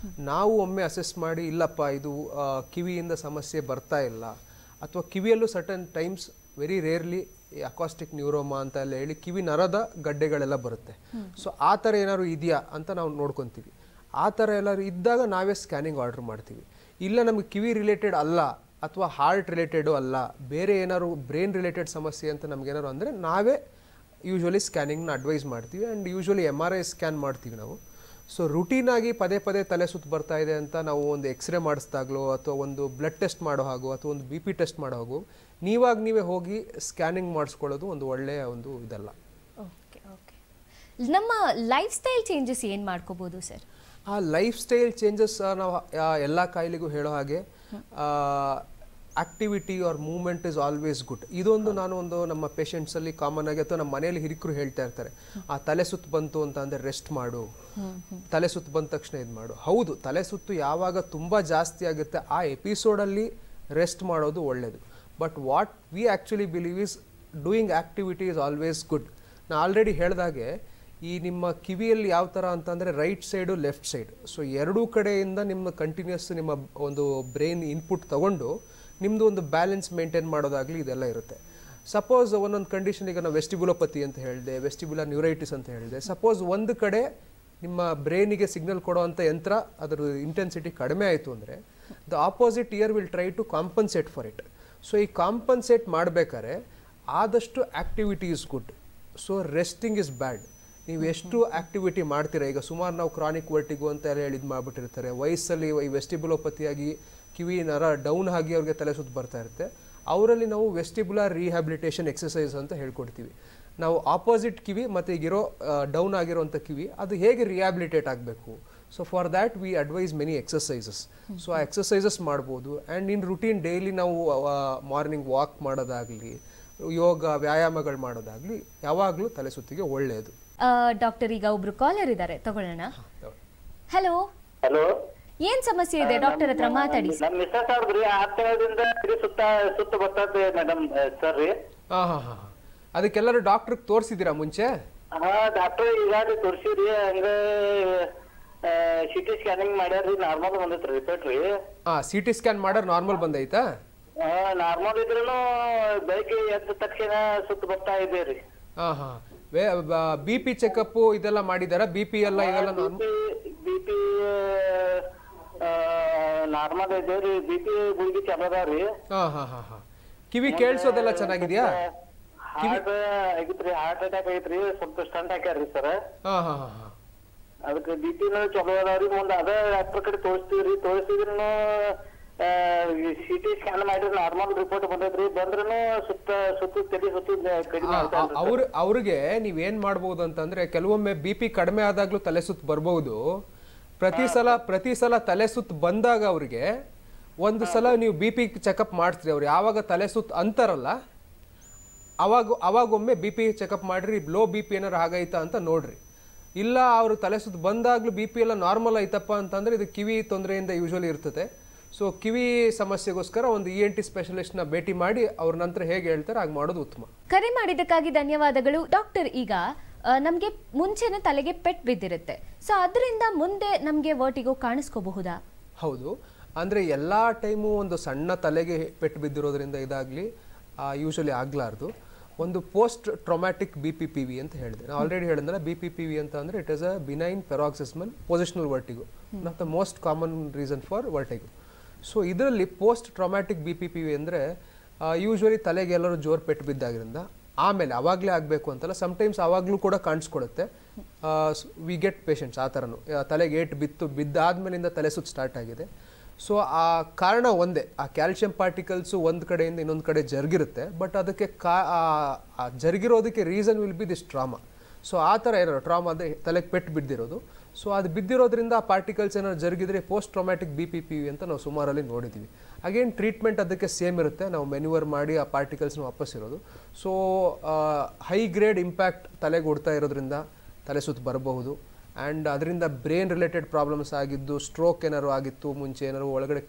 ನಾವು ಒಮ್ಮೆ ಅಸೆಸ್ ಮಾಡಿ ಇಲ್ಲಪ್ಪ ಇದು ಕಿವಿಯಿಂದ ಸಮಸ್ಯೆ ಬರ್ತಾ ಇಲ್ಲ, ಅಥವಾ ಕಿವಿಯಲ್ಲೂ certain times very rarely acoustic neuroma ಅಂತ ಎಲ್ಲ ಹೇಳಿ ಕಿವಿ ನರದ ಗಡ್ಡೆಗಳೆಲ್ಲ ಬರುತ್ತೆ. ಸೊ ಆ ಥರ ಏನಾದ್ರು ಇದೆಯಾ ಅಂತ ನಾವು ನೋಡ್ಕೊತೀವಿ. ಆ ಥರ ಎಲ್ಲರೂ ಇದ್ದಾಗ ನಾವೇ ಸ್ಕ್ಯಾನಿಂಗ್ ಆರ್ಡರ್ ಮಾಡ್ತೀವಿ. ಇಲ್ಲ ನಮಗೆ ಕಿವಿ ರಿಲೇಟೆಡ್ ಅಲ್ಲ ಅಥವಾ ಹಾರ್ಟ್ ರಿಲೇಟೆಡು ಅಲ್ಲ, ಬೇರೆ ಏನಾದ್ರು ಬ್ರೈನ್ ರಿಲೇಟೆಡ್ ಸಮಸ್ಯೆ ಅಂತ ನಮಗೇನಾದ್ರು ಅಂದರೆ ನಾವೇ ಯೂಶ್ವಲಿ ಸ್ಕ್ಯಾನಿಂಗ್ನ ಅಡ್ವೈಸ್ ಮಾಡ್ತೀವಿ. ಆ್ಯಂಡ್ ಯೂಶ್ವಲಿ MRI ಸ್ಕ್ಯಾನ್ ಮಾಡ್ತೀವಿ ನಾವು. ಸೊ ರುಟೀನಾಗಿ ಪದೇ ಪದೇ ತಲೆ ಸುತ್ತು ಬರ್ತಾ ಇದೆ ಅಂತ ನಾವು ಒಂದು ಎಕ್ಸ್ರೇ ಮಾಡಿಸ್ದಾಗಲೋ ಅಥವಾ ಒಂದು ಬ್ಲಡ್ ಟೆಸ್ಟ್ ಮಾಡೋ ಹಾಗೂ ಅಥವಾ ಒಂದು BP ಟೆಸ್ಟ್ ಮಾಡೋ ಹಾಗೂ ನೀವೇ ಹೋಗಿ ಸ್ಕ್ಯಾನಿಂಗ್ ಮಾಡಿಸ್ಕೊಳ್ಳೋದು ಒಂದು ಒಳ್ಳೆಯ ಒಂದು ಇದಲ್ಲ. Okay okay. ನಮ್ಮ ಲೈಫ್ ಸ್ಟೈಲ್ ಚೇಂಜಸ್ ಏನು ಮಾಡ್ಕೋಬೋದು ಸರ್? ಆ ಲೈಫ್ ಸ್ಟೈಲ್ ಚೇಂಜಸ್ ನಾವು ಎಲ್ಲ ಕಾಯಿಲೆಗೂ ಹೇಳೋ ಹಾಗೆ activity or movement is always good. ಇದೊಂದು ನಾನು ಒಂದು ನಮ್ಮ ಪೇಷಂಟ್ಸಲ್ಲಿ ಕಾಮನ್ ಆಗಿ ಅಥವಾ ನಮ್ಮ ಮನೆಯಲ್ಲಿ ಹಿರಿಕರು ಹೇಳ್ತಾ ಇರ್ತಾರೆ, ಆ ತಲೆ ಸುತ್ತು ಬಂತು ಅಂತ ಅಂದರೆ ರೆಸ್ಟ್ ಮಾಡು, ತಲೆ ಸುತ್ತು ಬಂದ ತಕ್ಷಣ ಇದು ಮಾಡು. ಹೌದು, ತಲೆ ಸುತ್ತು ಯಾವಾಗ ತುಂಬ ಜಾಸ್ತಿ ಆಗುತ್ತೆ ಆ ಎಪಿಸೋಡಲ್ಲಿ ರೆಸ್ಟ್ ಮಾಡೋದು ಒಳ್ಳೆಯದು. But what we actually believe is doing activity is always good. ನಾನು ಆಲ್ರೆಡಿ ಹೇಳಿದಾಗೆ ಈ ನಿಮ್ಮ ಕಿವಿಯಲ್ಲಿ ಯಾವ ಥರ ಅಂತಂದರೆ right side left side, so ಎರಡೂ ಕಡೆಯಿಂದ ನಿಮ್ಮ ಕಂಟಿನ್ಯೂಸ್ ನಿಮ್ಮ ಒಂದು ಬ್ರೈನ್ ಇನ್ಪುಟ್ ತೊಗೊಂಡು ನಿಮ್ಮದು ಒಂದು ಬ್ಯಾಲೆನ್ಸ್ ಮೇಂಟೈನ್ ಮಾಡೋದಾಗಲಿ ಇದೆಲ್ಲ ಇರುತ್ತೆ. ಸಪೋಸ್ ಒಂದೊಂದು ಕಂಡೀಷನ್, ಈಗ ನಾವು ವೆಸ್ಟಿಬ್ಯುಲೋಪತಿ ಅಂತ ಹೇಳಿದೆ, ವೆಸ್ಟಿಬ್ಯುಲರ್ ನ್ಯೂರೈಟಿಸ್ ಅಂತ ಹೇಳಿದೆ. ಸಪೋಸ್ ಒಂದು ಕಡೆ ನಿಮ್ಮ ಬ್ರೈನಿಗೆ ಸಿಗ್ನಲ್ ಕೊಡೋವಂಥ ಯಂತ್ರ ಅದರ ಇಂಟೆನ್ಸಿಟಿ ಕಡಿಮೆ ಆಯಿತು ಅಂದರೆ the opposite ear will try to compensate for it. So ಈ ಕಾಂಪನ್ಸೇಟ್ ಮಾಡಬೇಕಾದ್ರೆ ಆದಷ್ಟು activity is good, so resting is bad. ನೀವು ಎಷ್ಟು ಆ್ಯಕ್ಟಿವಿಟಿ ಮಾಡ್ತೀರಾ, ಈಗ ಸುಮಾರು ನಾವು ಕ್ರಾನಿಕ್ ವರ್ಟಿಗೋ ಅಂತ ಎಲ್ಲ ಹೇಳಿದ್ದು ಮಾಡಿಬಿಟ್ಟಿರ್ತಾರೆ. ವಯಸ್ಸಲ್ಲಿ ಈ ವೆಸ್ಟಿಬ್ಯುಲೋಪತಿಯಾಗಿ ಕಿವಿ ನರ ಡೌನ್ ಆಗಿ ಅವ್ರಿಗೆ ತಲೆ ಸುತ್ತು ಬರ್ತಾ ಇರುತ್ತೆ. ಅವರಲ್ಲಿ ನಾವು ವೆಸ್ಟಿಬ್ಯುಲರ್ ರಿಹ್ಯಾಬಿಲಿಟೇಷನ್ ಎಕ್ಸಸೈಸ್ ಅಂತ ಹೇಳ್ಕೊಡ್ತೀವಿ. ನಾವು ಆಪೋಸಿಟ್ ಕಿವಿ ಮತ್ತು ಈಗಿರೋ ಡೌನ್ ಆಗಿರೋಂಥ ಕಿವಿ ಅದು ಹೇಗೆ ರಿಹ್ಯಾಬಿಲಿಟೇಟ್ ಆಗಬೇಕು. So for that we advise many exercises. So ಆ ಎಕ್ಸಸೈಸಸ್ ಮಾಡ್ಬೋದು. ಆ್ಯಂಡ್ ಇನ್ ರುಟೀನ್ ಡೈಲಿ ನಾವು ಮಾರ್ನಿಂಗ್ ವಾಕ್ ಮಾಡೋದಾಗಲಿ, ಯೋಗ ವ್ಯಾಯಾಮಗಳು ಮಾಡೋದಾಗಲಿ ಯಾವಾಗಲೂ ತಲೆ ಸುತ್ತಿಗೆ ಒಳ್ಳೆಯದು. ಡಾಕ್ಟರ್, ಈಗ ಒಬ್ರು ಕಾಲರ್ ಇದ್ದಾರೆ, ತಗೊಳ್ಳೋಣ. ಹಲೋ ಹಲೋ, ಏನ್ ಸಮಸ್ಯೆ ಇದೆ ಡಾಕ್ಟರ್ ಹತ್ರ ಮಾತಾಡಿ. ನಮ್ ಮಿಸ್ಸಸ್ ಅವ್ರದ್ರಿ 6 ತಿಂಗಳಿಂದ ಸುತ್ತ ಬರ್ತದೆ ಮೇಡಮ್ ಸರ್ ರೀ. ಅದಕ್ಕೆಲ್ಲರೂ ಡಾಕ್ಟರ್ ತೋರಿಸಿದ್ದೀರಾ ಮುಂಚೆ? ಡಾಕ್ಟರ್ ಈಗಾಗಲೇ ತೋರಿಸಿದ್ರಿ, ಹಂಗ CT ಸ್ಕ್ಯಾನಿಂಗ್ ಮಾಡ್ಯಾರ್ರಿ, ನಾರ್ಮಲ್ ಬಂದೈತ್ರಿ ರಿಪೋರ್ಟ್ ರೀ. CT ಸ್ಕ್ಯಾನ್ ಮಾಡ್ಯಾರ ನಾರ್ಮಲ್ ಬಂದೈತಾ? ನಾರ್ಮಲ್ ಇದ್ರೂ ಬೆಳಿಗ್ಗೆ ಎದ್ದ ತಕ್ಷಣ ಸುತ್ತ ಬರ್ತಾ ಇದೆ ರೀ. BP ಚೆಕಪ್ ಇದೆಲ್ಲ ಮಾಡಿದಾರ? BP ಎಲ್ಲ ಇದೆಲ್ಲ BP ನಾರ್ಮಲ್ ಇದೆ ರೀ, BP ಗುಳಿಗೆ ಚಲೋ ಅದಾವ್ರಿ. ಕಿವಿ ಕೇಳಿಸೋದೆಲ್ಲ ಚೆನ್ನಾಗಿದ್ಯಾ? ಹಾರ್ಟ್ ಆಗಿತ್ರಿ, ಹಾರ್ಟ್ ಅಟ್ಯಾಕ್ ಐತ್ರಿ, ಸ್ವಲ್ಪ ಸ್ಟಂಟ್ ಹಾಕ್ಯಾರ್ರಿ ಸರ್. ಅದಕ್ಕೆ BP ಚಲೋ ಅದಾವ್ರಿ. ಮುಂದೆ ಅದ ಡಾಕ್ಟರ್ ಕಡೆ ತೋರಿಸ್ತೀವ್ರಿ, ತೋರಿಸಿದ್ರು CT ಸ್ಕ್ಯಾನ್ ಮಾಡಿದ್ರೆ ನಾರ್ಮಲ್ ರಿಪೋರ್ಟ್ ಬಂದೈತ್ರಿ. ಬಂದ್ರೂ ಸುತ್ತ ತಲೆ ಕಡಿಮೆ. ಅವ್ರಿಗೆ ನೀವೇನ್ ಮಾಡ್ಬೋದು ಅಂತಂದ್ರೆ, ಕೆಲವೊಮ್ಮೆ BP ಕಡಿಮೆ ಆದಾಗ್ಲೂ ತಲೆ ಸುತ್ತು ಬರ್ಬಹುದು. ಪ್ರತಿ ಸಲ ತಲೆ ಸುತ್ತು ಬಂದಾಗ ಅವ್ರಿಗೆ ಒಂದು ಸಲ ನೀವು BP ಚೆಕಪ್ ಮಾಡ್ತೀರಿ. ಅವ್ರು ಯಾವಾಗ ತಲೆ ಸುತ್ತು ಅಂತಾರಲ್ಲ ಅವಾಗೊಮ್ಮೆ BP ಚೆಕಪ್ ಮಾಡ್ರಿ, ಲೋ BP ಏನಾರು ಆಗೈತಾ ಅಂತ ನೋಡ್ರಿ. ಇಲ್ಲ ಅವರು ತಲೆ ಸುತ್ತು ಬಂದಾಗ್ಲೂ BP ಎಲ್ಲ ನಾರ್ಮಲ್ ಐತಪ್ಪ ಅಂತಂದ್ರೆ ಇದು ಕಿವಿ ತೊಂದರೆಯಿಂದ ಯೂಶುವಲಿ ಇರ್ತದೆ. ಸೊ ಕಿವಿ ಸಮಸ್ಯೆಗೋಸ್ಕರ ಒಂದು ENT ಸ್ಪೆಷಲಿಸ್ಟ್ನ ಭೇಟಿ ಮಾಡಿ ಅವ್ರ ನಂತರ ಹೇಗೆ ಹೇಳ್ತಾರೆ ಹಾಗೆ ಮಾಡೋದು ಉತ್ತಮ. ಕರೆ ಮಾಡಿದ್ದಕ್ಕಾಗಿ ಧನ್ಯವಾದಗಳು ಡಾಕ್ಟರ್. ಈಗ ನಮಗೆ ಮುಂಚೆನೆ ತಲೆಗೆ ಪೆಟ್ ಬಿದ್ದಿರುತ್ತೆ, ಸೊ ಅದರಿಂದ ಮುಂದೆ ನಮಗೆ ವರ್ಟಿಗೋ ಕಾಣಿಸ್ಕೋಬಹುದಾ? ಹೌದು, ಅಂದರೆ ಎಲ್ಲ ಟೈಮು ಒಂದು ಸಣ್ಣ ತಲೆಗೆ ಪೆಟ್ಟು ಬಿದ್ದಿರೋದ್ರಿಂದ ಇದಾಗಲಿ ಯೂಶಲಿ ಆಗಲಾರ್ದು. ಒಂದು ಪೋಸ್ಟ್ ಟ್ರೊಮ್ಯಾಟಿಕ್ BPPV ಅಂತ ಹೇಳಿದೆ. ನಾನು ಆಲ್ರೆಡಿ ಹೇಳಿದ್ನಲ್ಲ, BPPV ಅಂತ ಅಂದರೆ it is a benign paroxysmal positional vertigo, one of the most common reason for vertigo. So ಇದರಲ್ಲಿ ಪೋಸ್ಟ್ ಟ್ರೊಮ್ಯಾಟಿಕ್ BPPV ಅಂದರೆ ಯೂಶ್ವಲಿ ತಲೆಗೆ ಎಲ್ಲರೂ ಜೋರು ಪೆಟ್ಟು ಬಿದ್ದಾಗಿರಿಂದ ಆಮೇಲೆ ಆವಾಗಲೇ ಆಗಬೇಕು ಅಂತಲ್ಲ, ಸಮ್ಟೈಮ್ಸ್ ಆವಾಗಲೂ ಕೂಡ ಕಾಣಿಸ್ಕೊಡುತ್ತೆ. ವಿ ಗೆಟ್ ಪೇಷಂಟ್ಸ್ ಆ ಥರನೂ ತಲೆಗೆ ಏಟು ಬಿದ್ದಾದ್ಮೇಲಿಂದ ತಲೆ ಸುತ್ತು ಸ್ಟಾರ್ಟ್ ಆಗಿದೆ. ಸೊ ಆ ಕಾರಣ ಒಂದೇ, ಆ ಕ್ಯಾಲ್ಶಿಯಂ ಪಾರ್ಟಿಕಲ್ಸು ಒಂದು ಕಡೆಯಿಂದ ಇನ್ನೊಂದು ಕಡೆ ಜರುಗಿರುತ್ತೆ. ಬಟ್ ಅದಕ್ಕೆ ಜರುಗಿರೋದಕ್ಕೆ reason will be this trauma. So ಆ ಥರ ಏನಾದ್ರು ಟ್ರಾಮಾ ಅಂದರೆ ತಲೆಗೆ ಪೆಟ್ಟು ಬಿದ್ದಿರೋದು. ಸೊ ಅದು ಬಿದ್ದಿರೋದ್ರಿಂದ ಆ ಪಾರ್ಟಿಕಲ್ಸ್ ಏನಾದ್ರು ಜರುಗಿದ್ರೆ ಪೋಸ್ಟ್ ಟ್ರಾಮ್ಯಾಟಿಕ್ BPPV ಅಂತ ನಾವು ಸುಮಾರಲ್ಲಿ ನೋಡಿದ್ದೀವಿ. ಅಗೇನ್ ಟ್ರೀಟ್ಮೆಂಟ್ ಅದಕ್ಕೆ ಸೇಮ್ ಇರುತ್ತೆ, ನಾವು ಮೆನ್ಯೂವರ್ ಮಾಡಿ ಆ ಪಾರ್ಟಿಕಲ್ಸ್ನ ವಾಪಸ್ ಇರೋದು. ಸೊ ಹೈ ಗ್ರೇಡ್ ಇಂಪ್ಯಾಕ್ಟ್ ತಲೆಗೆ ಹೊಡ್ತಾ ಇರೋದ್ರಿಂದ ತಲೆ ಸುತ್ತು ಬರಬಹುದು. ಆ್ಯಂಡ್ ಅದರಿಂದ ಬ್ರೈನ್ ರಿಲೇಟೆಡ್ ಪ್ರಾಬ್ಲಮ್ಸ್ ಆಗಿದ್ದು, ಸ್ಟ್ರೋಕ್ ಏನಾದ್ರು ಆಗಿತ್ತು, ಮುಂಚೆ ಏನಾದ್ರು ಒಳಗಡೆ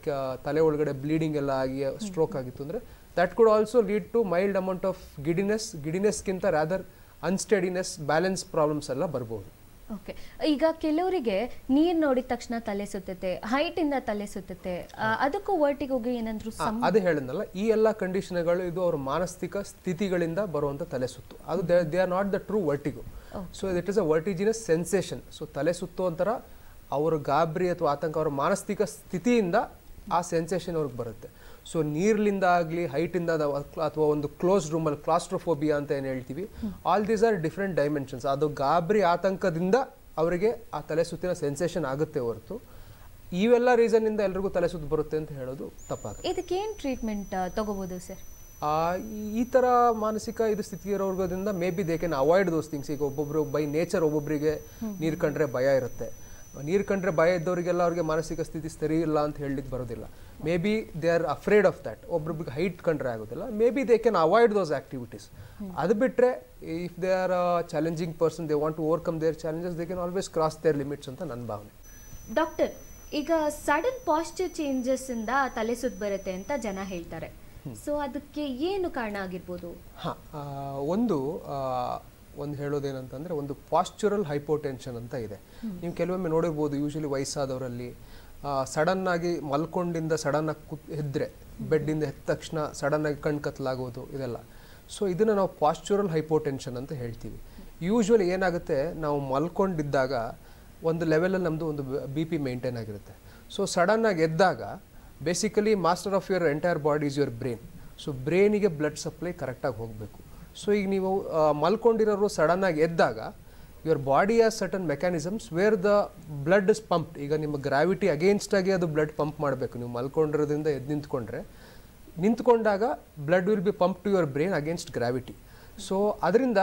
ತಲೆ ಒಳಗಡೆ ಬ್ಲೀಡಿಂಗ್ ಎಲ್ಲ ಆಗಿ ಸ್ಟ್ರೋಕ್ ಆಗಿತ್ತು ಅಂದರೆ that could also lead to mild amount of ಗಿಡಿನೆಸ್ಗಿಂತ ರಾದರ್ ಅನ್ಸ್ಟಡಿನೆಸ್, ಬ್ಯಾಲೆನ್ಸ್ ಪ್ರಾಬ್ಲಮ್ಸ್ ಎಲ್ಲ ಬರ್ಬೋದು. ಓಕೆ, ಈಗ ಕೆಲವರಿಗೆ ನೀರು ನೋಡಿದ ತಕ್ಷಣ ತಲೆ ಸುತ್ತುತ್ತೆ, ಹೈಟಿಂದ ತಲೆ ಸುತ್ತುತ್ತೆ, ಅದಕ್ಕೂ ವರ್ಟಿಗೋಗೆ ಏನಾದ್ರು ಅದೇ ಹೇಳಿದ್ನಲ್ಲ, ಈ ಎಲ್ಲ ಕಂಡೀಷನ್ಗಳು ಇದು ಅವ್ರ ಮಾನಸಿಕ ಸ್ಥಿತಿಗಳಿಂದ ಬರುವಂಥ ತಲೆ ಸುತ್ತು. ಅದು they are not the true vertigo. So it is a vertiginous sensation. So ತಲೆ ಸುತ್ತು ಒಂಥರ ಅವ್ರ ಗಾಬರಿ ಅಥವಾ ಆತಂಕ, ಅವರ ಮಾನಸಿಕ ಸ್ಥಿತಿಯಿಂದ ಆ ಸೆನ್ಸೇಷನ್ ಅವ್ರಿಗೆ ಬರುತ್ತೆ. ಸೊ ನೀರ್ಲಿಂದ ಆಗಲಿ, ಹೈಟಿಂದ ಅಥವಾ ಒಂದು ಕ್ಲೋಸ್ ರೂಮಲ್ಲಿ ಕ್ಲಾಸ್ಟ್ರೋಫೋಬಿಯಾ ಅಂತ ಏನು ಹೇಳ್ತೀವಿ, all these are different dimensions. ಅದು ಗಾಬರಿ ಆತಂಕದಿಂದ ಅವರಿಗೆ ಆ ತಲೆ ಸುತ್ತಿನ ಸೆನ್ಸೇಷನ್ ಆಗುತ್ತೆ ಹೊರತು ಇವೆಲ್ಲ ರೀಸನ್ನಿಂದ ಎಲ್ರಿಗೂ ತಲೆ ಸುತ್ತು ಬರುತ್ತೆ ಅಂತ ಹೇಳೋದು ತಪ್ಪಾಗುತ್ತೆ. ಇದಕ್ಕೇನು ಟ್ರೀಟ್ಮೆಂಟ್ ತಗೋಬೋದು ಸರ್? ಈ ಥರ ಮಾನಸಿಕ ಇದು ಸ್ಥಿತಿ ಇರೋದ್ರಿಂದ may be they can avoid those things. ಈಗ ಒಬ್ಬೊಬ್ರು ಬೈ ನೇಚರ್ ಒಬ್ಬೊಬ್ಬರಿಗೆ ನೀರು ಕಂಡ್ರೆ ಭಯ ಇರುತ್ತೆ. ನೀರು ಕಂಡ್ರೆ ಭಯ ಇದ್ದವರಿಗೆಲ್ಲ ಅವ್ರಿಗೆ ಮಾನಸಿಕ ಸ್ಥಿತಿ ಸರಿ ಇಲ್ಲ ಅಂತ ಹೇಳಲಿಕ್ಕೆ ಬರೋದಿಲ್ಲ. Maybe they are afraid of that. ಒಬ್ರಿಗೆ ಹೈಟ್ ಕಂಡ್ರೆ ಆಗೋದಿಲ್ಲ. Maybe they can avoid those activities. ಅದು ಬಿಟ್ಟರೆ if they are challenging person, they want to overcome their challenges, they can always cross their limits ಅಂತ ನನ್ನ ಭಾವನೆ. Doctor, ಈಗ sudden Pasteur changes ಇಂದ ತಲೆ ಸುತ್ತು ಬರುತ್ತೆ ಅಂತ ಜನ ಹೇಳ್ತಾರೆ. ಸೊ ಅದಕ್ಕೆ ಏನು ಕಾರಣ ಆಗಿರ್ಬೋದು? ಒಂದು ಹೇಳೋದೇನಂತಂದರೆ, ಒಂದು ಪಾಸ್ಚುರಲ್ ಹೈಪೋಟೆನ್ಷನ್ ಅಂತ ಇದೆ. ನೀವು ಕೆಲವೊಮ್ಮೆ ನೋಡಿರ್ಬೋದು, ಯೂಶಲಿ ವಯಸ್ಸಾದವರಲ್ಲಿ ಸಡನ್ನಾಗಿ ಮಲ್ಕೊಂಡಿಂದ ಸಡನ್ನಾಗಿ ಎದ್ದರೆ, ಬೆಡ್ಡಿಂದ ಎದ್ದ ತಕ್ಷಣ ಸಡನ್ನಾಗಿ ಕಣ್ಣು ಕತ್ತಲಾಗೋದು, ಇದೆಲ್ಲ. ಸೊ ಇದನ್ನು ನಾವು ಪಾಸ್ಚುರಲ್ ಹೈಪೋಟೆನ್ಷನ್ ಅಂತ ಹೇಳ್ತೀವಿ. ಯೂಶ್ವಲಿ ಏನಾಗುತ್ತೆ, ನಾವು ಮಲ್ಕೊಂಡಿದ್ದಾಗ ಒಂದು ಲೆವೆಲಲ್ಲಿ ನಮ್ಮದು ಒಂದು BP ಮೇಂಟೈನ್ ಆಗಿರುತ್ತೆ. ಸೊ ಸಡನ್ನಾಗಿ ಎದ್ದಾಗ basically master of your entire body is your brain. So ಬ್ರೈನಿಗೆ ಬ್ಲಡ್ ಸಪ್ಲೈ ಕರೆಕ್ಟಾಗಿ ಹೋಗಬೇಕು. ಸೊ ಈಗ ನೀವು ಮಲ್ಕೊಂಡಿರೋರು ಸಡನ್ನಾಗಿ ಎದ್ದಾಗ your body as certain mechanisms where the blood is pumped. ಈಗ ನಿಮ್ಮ ಗ್ರಾವಿಟಿ ಅಗೇನ್ಸ್ಟಾಗಿ ಅದು ಬ್ಲಡ್ ಪಂಪ್ ಮಾಡಬೇಕು. ನೀವು ಮಲ್ಕೊಂಡಿರೋದ್ರಿಂದ ಎದ್ದು ನಿಂತ್ಕೊಂಡಾಗ blood will be pump to your brain against gravity. So ಅದರಿಂದ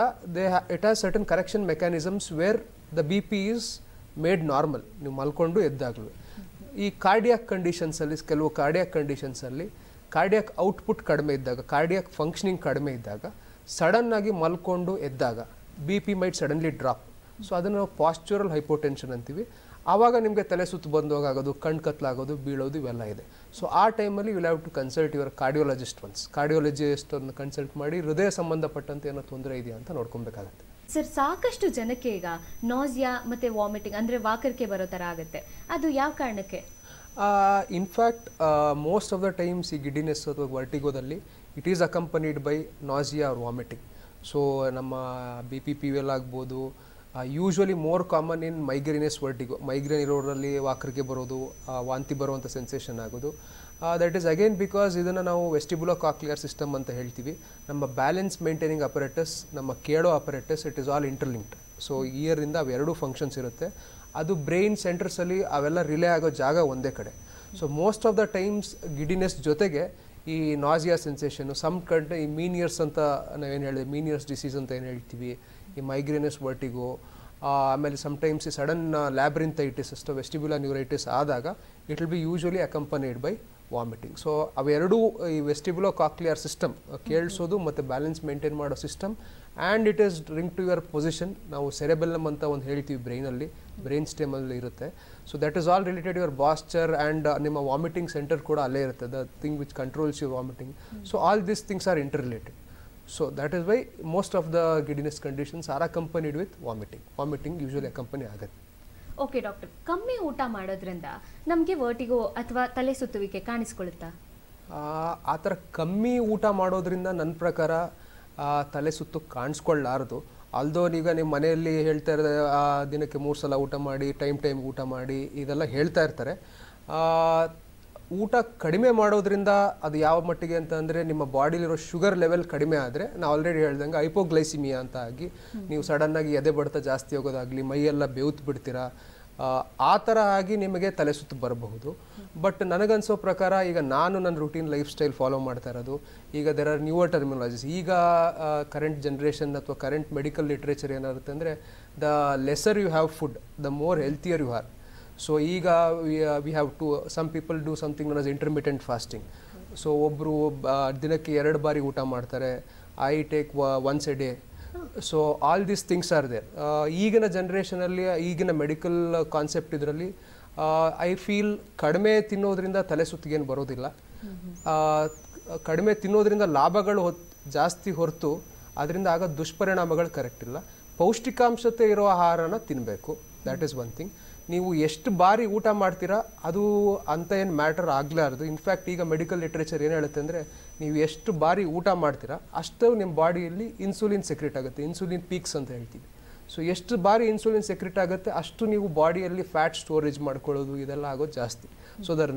it has certain correction mechanisms where the BP is made normal ನೀವು ಮಲ್ಕೊಂಡು ಎದ್ದಾಗಲೂ. ಈ ಕಾರ್ಡಿಯಾಕ್ ಕಂಡೀಷನ್ಸಲ್ಲಿ, ಕೆಲವು ಕಾರ್ಡಿಯಾಕ್ ಕಂಡೀಷನ್ಸಲ್ಲಿ ಕಾರ್ಡಿಯಾಕ್ ಔಟ್ಪುಟ್ ಕಡಿಮೆ ಇದ್ದಾಗ, ಕಾರ್ಡಿಯಾಕ್ ಫಂಕ್ಷನಿಂಗ್ ಕಡಿಮೆ ಇದ್ದಾಗ, ಸಡನ್ನಾಗಿ ಮಲ್ಕೊಂಡು ಎದ್ದಾಗ BP might suddenly drop. So ಅದನ್ನು ನಾವು ಪಾಸ್ಚುರಲ್ ಹೈಪೋಟೆನ್ಷನ್ ಅಂತೀವಿ. ಆವಾಗ ನಿಮಗೆ ತಲೆ ಸುತ್ತು ಬಂದೋಗಾಗೋದು, ಕಣ್ಣು ಕತ್ತಲಾಗೋದು, ಬೀಳೋದು ಇವೆಲ್ಲ ಇದೆ. ಸೊ ಆ ಟೈಮಲ್ಲಿ will have to consult your ಕಾರ್ಡಿಯಾಲಜಿಸ್ಟನ್ನು ಕನ್ಸಲ್ಟ್ ಮಾಡಿ ಹೃದಯ ಸಂಬಂಧಪಟ್ಟಂತೆ ಏನೋ ತೊಂದರೆ ಇದೆಯಾ ಅಂತ ನೋಡ್ಕೊಬೇಕಾಗತ್ತೆ. ಸರ್, ಸಾಕಷ್ಟು ಜನಕ್ಕೆ ಈಗ ನಾಸಿಯಾ ಮತ್ತು ವಾಮಿಟಿಂಗ್ ಅಂದರೆ ವಾಕರಿಕೆ ಬರೋ ಥರ ಆಗುತ್ತೆ. ಅದು ಯಾವ ಕಾರಣಕ್ಕೆ? In fact most of the times ಈ ಗಿಡಿನೆಸ್ ಅಥವಾ ವರ್ಟಿಗೋದಲ್ಲಿ it is accompanied by nausea or vomiting. So ನಮ್ಮ BPPV ಆಗ್ಬೋದು. Usually more common in migrainous vertigo. Migraine ಇರೋರಲ್ಲಿ ವಾಕರಿಕೆ ಬರೋದು, ವಾಂತಿ ಬರುವಂಥ ಸೆನ್ಸೇಷನ್ ಆಗೋದು. ದಟ್ ಈಸ್ ಅಗೇನ್ ಬಿಕಾಸ್ ಇದನ್ನು ನಾವು ವೆಸ್ಟಿಬ್ಯುಲೋ ಕಾಕ್ಲಿಯರ್ ಸಿಸ್ಟಮ್ ಅಂತ ಹೇಳ್ತೀವಿ. ನಮ್ಮ ಬ್ಯಾಲೆನ್ಸ್ ಮೇಂಟೈನಿಂಗ್ ಅಪರೇಟಸ್, ನಮ್ಮ ಕೇಳೋ apparatus, it is all interlinked. So ಇಯರಿಂದ ಅವೆರಡೂ ಫಂಕ್ಷನ್ಸ್ ಇರುತ್ತೆ. ಅದು ಬ್ರೈನ್ ಸೆಂಟರ್ಸಲ್ಲಿ ಅವೆಲ್ಲ ರಿಲೇ ಆಗೋ ಜಾಗ ಒಂದೇ ಕಡೆ. So most of the times giddiness ಜೊತೆಗೆ ಈ ನಾಸಿಯಾ ಸೆನ್ಸೇಷನು, ಸಮ್ ಕಡೆ ಈ ಮೀನಿಯರ್ಸ್ ಅಂತ ನಾವೇನು ಹೇಳಿದೆ, ಮೀನಿಯರ್ಸ್ ಡಿಸೀಸ್ ಅಂತ ಏನು ಹೇಳ್ತೀವಿ, ಈ ಮೈಗ್ರೇನಸ್ ವರ್ಟಿಗೋ, ಆಮೇಲೆ ಸಮ್ಟೈಮ್ಸ್ ಈ ಸಡನ್ ಲ್ಯಾಬ್ರಿಂಥೈಟಿಸ್ ಅಷ್ಟು ವೆಸ್ಟಿಬ್ಯುಲರ್ ನ್ಯೂರೈಟಿಸ್ ಆದಾಗ it will be usually accompanied by vomiting. So ಅವೆರಡೂ ಈ ವೆಸ್ಟಿಬ್ಯುಲೋ ಕಾಕ್ಲಿಯರ್ ಸಿಸ್ಟಮ್, ಕೇಳಿಸೋದು ಮತ್ತು ಬ್ಯಾಲೆನ್ಸ್ ಮೇಂಟೈನ್ ಮಾಡೋ system, and it is link to your position. ನಾವು ಸೆರೆಬೆಲ್ಲಮ್ ಅಂತ ಒಂದು ಹೇಳ್ತೀವಿ ಬ್ರೈನಲ್ಲಿ, ಬ್ರೈನ್ ಸ್ಟೆಮಲ್ಲಿ ಇರುತ್ತೆ. So that is all related your posture, and ನಿಮ್ಮ ವಾಮಿಟಿಂಗ್ ಸೆಂಟರ್ ಕೂಡ ಅಲ್ಲೇ ಇರುತ್ತೆ, the thing which controls your vomiting. So all these things R inter related. So that is why most of the giddiness conditions are accompanied with vomiting. Vomiting usually accompany ಆಗುತ್ತೆ. Okay doctor, ಕಮ್ಮಿ ಊಟ ಮಾಡೋದ್ರಿಂದ ನಮಗೆ vertigo ಅಥವಾ ತಲೆ ಸುತ್ತುವಿಕೆ ಕಾಣಿಸ್ಕೊಳ್ಳುತ್ತಾ? ಆ ಥರ ಕಮ್ಮಿ ಊಟ ಮಾಡೋದ್ರಿಂದ ನನ್ನ ಪ್ರಕಾರ ತಲೆ ಸುತ್ತು ಕಾಣಿಸ್ಕೊಳ್ಳಾರದು. ಆಲ್ದೋ ಈಗ ನಿಮ್ಮ ಮನೆಯಲ್ಲಿ ಹೇಳ್ತಾ ಇರೋದು ದಿನಕ್ಕೆ 3 ಸಲ ಊಟ ಮಾಡಿ, ಟೈಮ್ ಊಟ ಮಾಡಿ, ಇದೆಲ್ಲ ಹೇಳ್ತಾ ಇರ್ತಾರೆ. ಊಟ ಕಡಿಮೆ ಮಾಡೋದ್ರಿಂದ ಅದು ಯಾವ ಮಟ್ಟಿಗೆ ಅಂತ ಅಂದರೆ, ನಿಮ್ಮ ಬಾಡಿಲಿರೋ ಶುಗರ್ ಲೆವೆಲ್ ಕಡಿಮೆ ಆದರೆ, ನಾವು ಆಲ್ರೆಡಿ ಹೇಳ್ದಂಗೆ ಹೈಪೋಗ್ಲೈಸಿಮಿಯಾ ಅಂತ ಆಗಿ ನೀವು ಸಡನ್ನಾಗಿ ಎದೆ ಬಡಿತ ಜಾಸ್ತಿ ಹೋಗೋದಾಗಲಿ, ಮೈಯೆಲ್ಲ ಬೆವ್ತು ಬಿಡ್ತೀರಾ, ಆ ಥರ ಆಗಿ ನಿಮಗೆ ತಲೆ ಸುತ್ತು ಬರಬಹುದು. ಬಟ್ ನನಗನ್ಸೋ ಪ್ರಕಾರ ಈಗ ನಾನು ನನ್ನ ರೂಟೀನ್ ಲೈಫ್ ಸ್ಟೈಲ್ ಫಾಲೋ ಮಾಡ್ತಾ ಇರೋದು, ಈಗ ದೆರ್ ಆರ್ ನ್ಯೂವರ್ ಟರ್ಮಿನಾಲಜೀಸ್. ಈಗ ಕರೆಂಟ್ ಜನ್ರೇಷನ್ ಅಥವಾ ಕರೆಂಟ್ ಮೆಡಿಕಲ್ ಲಿಟ್ರೇಚರ್ ಏನಾಗುತ್ತೆ ಅಂದರೆ, the lesser you have food the more healthier you are. So ಈಗ we have to some people do something known as intermittent fasting. So ಒಬ್ಬರು ದಿನಕ್ಕೆ 2 ಬಾರಿ ಊಟ ಮಾಡ್ತಾರೆ, I take once a day. So all these things are there. ಈಗಿನ ಜನ್ರೇಷನಲ್ಲಿ, ಈಗಿನ medical concept ಇದರಲ್ಲಿ ಐ ಫೀಲ್ ಕಡಿಮೆ ತಿನ್ನೋದ್ರಿಂದ ತಲೆ ಸುತ್ತಿಗೇನು ಬರೋದಿಲ್ಲ. ಕಡಿಮೆ ತಿನ್ನೋದ್ರಿಂದ ಲಾಭಗಳು ಜಾಸ್ತಿ ಹೊರತು ಅದರಿಂದ ಆಗೋ ದುಷ್ಪರಿಣಾಮಗಳು ಕರೆಕ್ಟ್ ಇಲ್ಲ. ಪೌಷ್ಟಿಕಾಂಶತೆ ಇರೋ ಆಹಾರನ ತಿನ್ನಬೇಕು, ದ್ಯಾಟ್ ಈಸ್ ಒನ್ ಥಿಂಗ್. ನೀವು ಎಷ್ಟು ಬಾರಿ ಊಟ ಮಾಡ್ತೀರಾ ಅದು ಅಂತ ಏನು ಮ್ಯಾಟರ್ ಆಗಲಾರ್ದು. ಇನ್ಫ್ಯಾಕ್ಟ್ ಈಗ ಮೆಡಿಕಲ್ ಲಿಟ್ರೇಚರ್ ಏನು ಹೇಳುತ್ತೆ ಅಂದರೆ, ನೀವು ಎಷ್ಟು ಬಾರಿ ಊಟ ಮಾಡ್ತೀರಾ ಅಷ್ಟು ನಿಮ್ಮ ಬಾಡಿಯಲ್ಲಿ ಇನ್ಸುಲಿನ್ ಸೆಕ್ರೆಟ್ ಆಗುತ್ತೆ, ಇನ್ಸುಲಿನ್ ಪೀಕ್ಸ್ ಅಂತ ಹೇಳ್ತೀವಿ. ಸೊ ಎಷ್ಟು ಬಾರಿ ಇನ್ಸುಲಿನ್ ಸೆಕ್ರೆಟ್ ಆಗುತ್ತೆ ಅಷ್ಟು ನೀವು ಬಾಡಿಯಲ್ಲಿ ಫ್ಯಾಟ್ ಸ್ಟೋರೇಜ್ ಮಾಡ್ಕೊಳ್ಳೋದು ಇದೆಲ್ಲ ಆಗೋದು ಜಾಸ್ತಿ. So their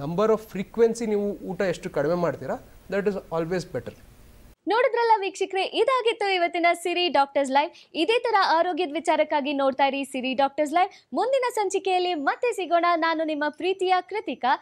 number of frequency ನೀವು ಊಟ ಎಷ್ಟು ಕಡಿಮೆ ಮಾಡ್ತೀರಾ ದಟ್ ಈಸ್ ಆಲ್ವೇಸ್ ಬೆಟರ್. ನೋಡಿದ್ರಲ್ಲ ವೀಕ್ಷಕರೇ, ಇದಾಗಿತ್ತು ಇವತ್ತಿನ ಸಿರಿ ಡಾಕ್ಟರ್ಸ್ ಲೈವ್. ಇದೇ ತರ ಆರೋಗ್ಯದ ವಿಚಾರಕ್ಕಾಗಿ ನೋಡ್ತಾ ಇರಿ ಸಿರಿ ಡಾಕ್ಟರ್ಸ್ ಲೈವ್. ಮುಂದಿನ ಸಂಚಿಕೆಯಲ್ಲಿ ಮತ್ತೆ ಸಿಗೋಣ. ನಾನು ನಿಮ್ಮ ಪ್ರೀತಿಯ ಕೃತಿಕಾ.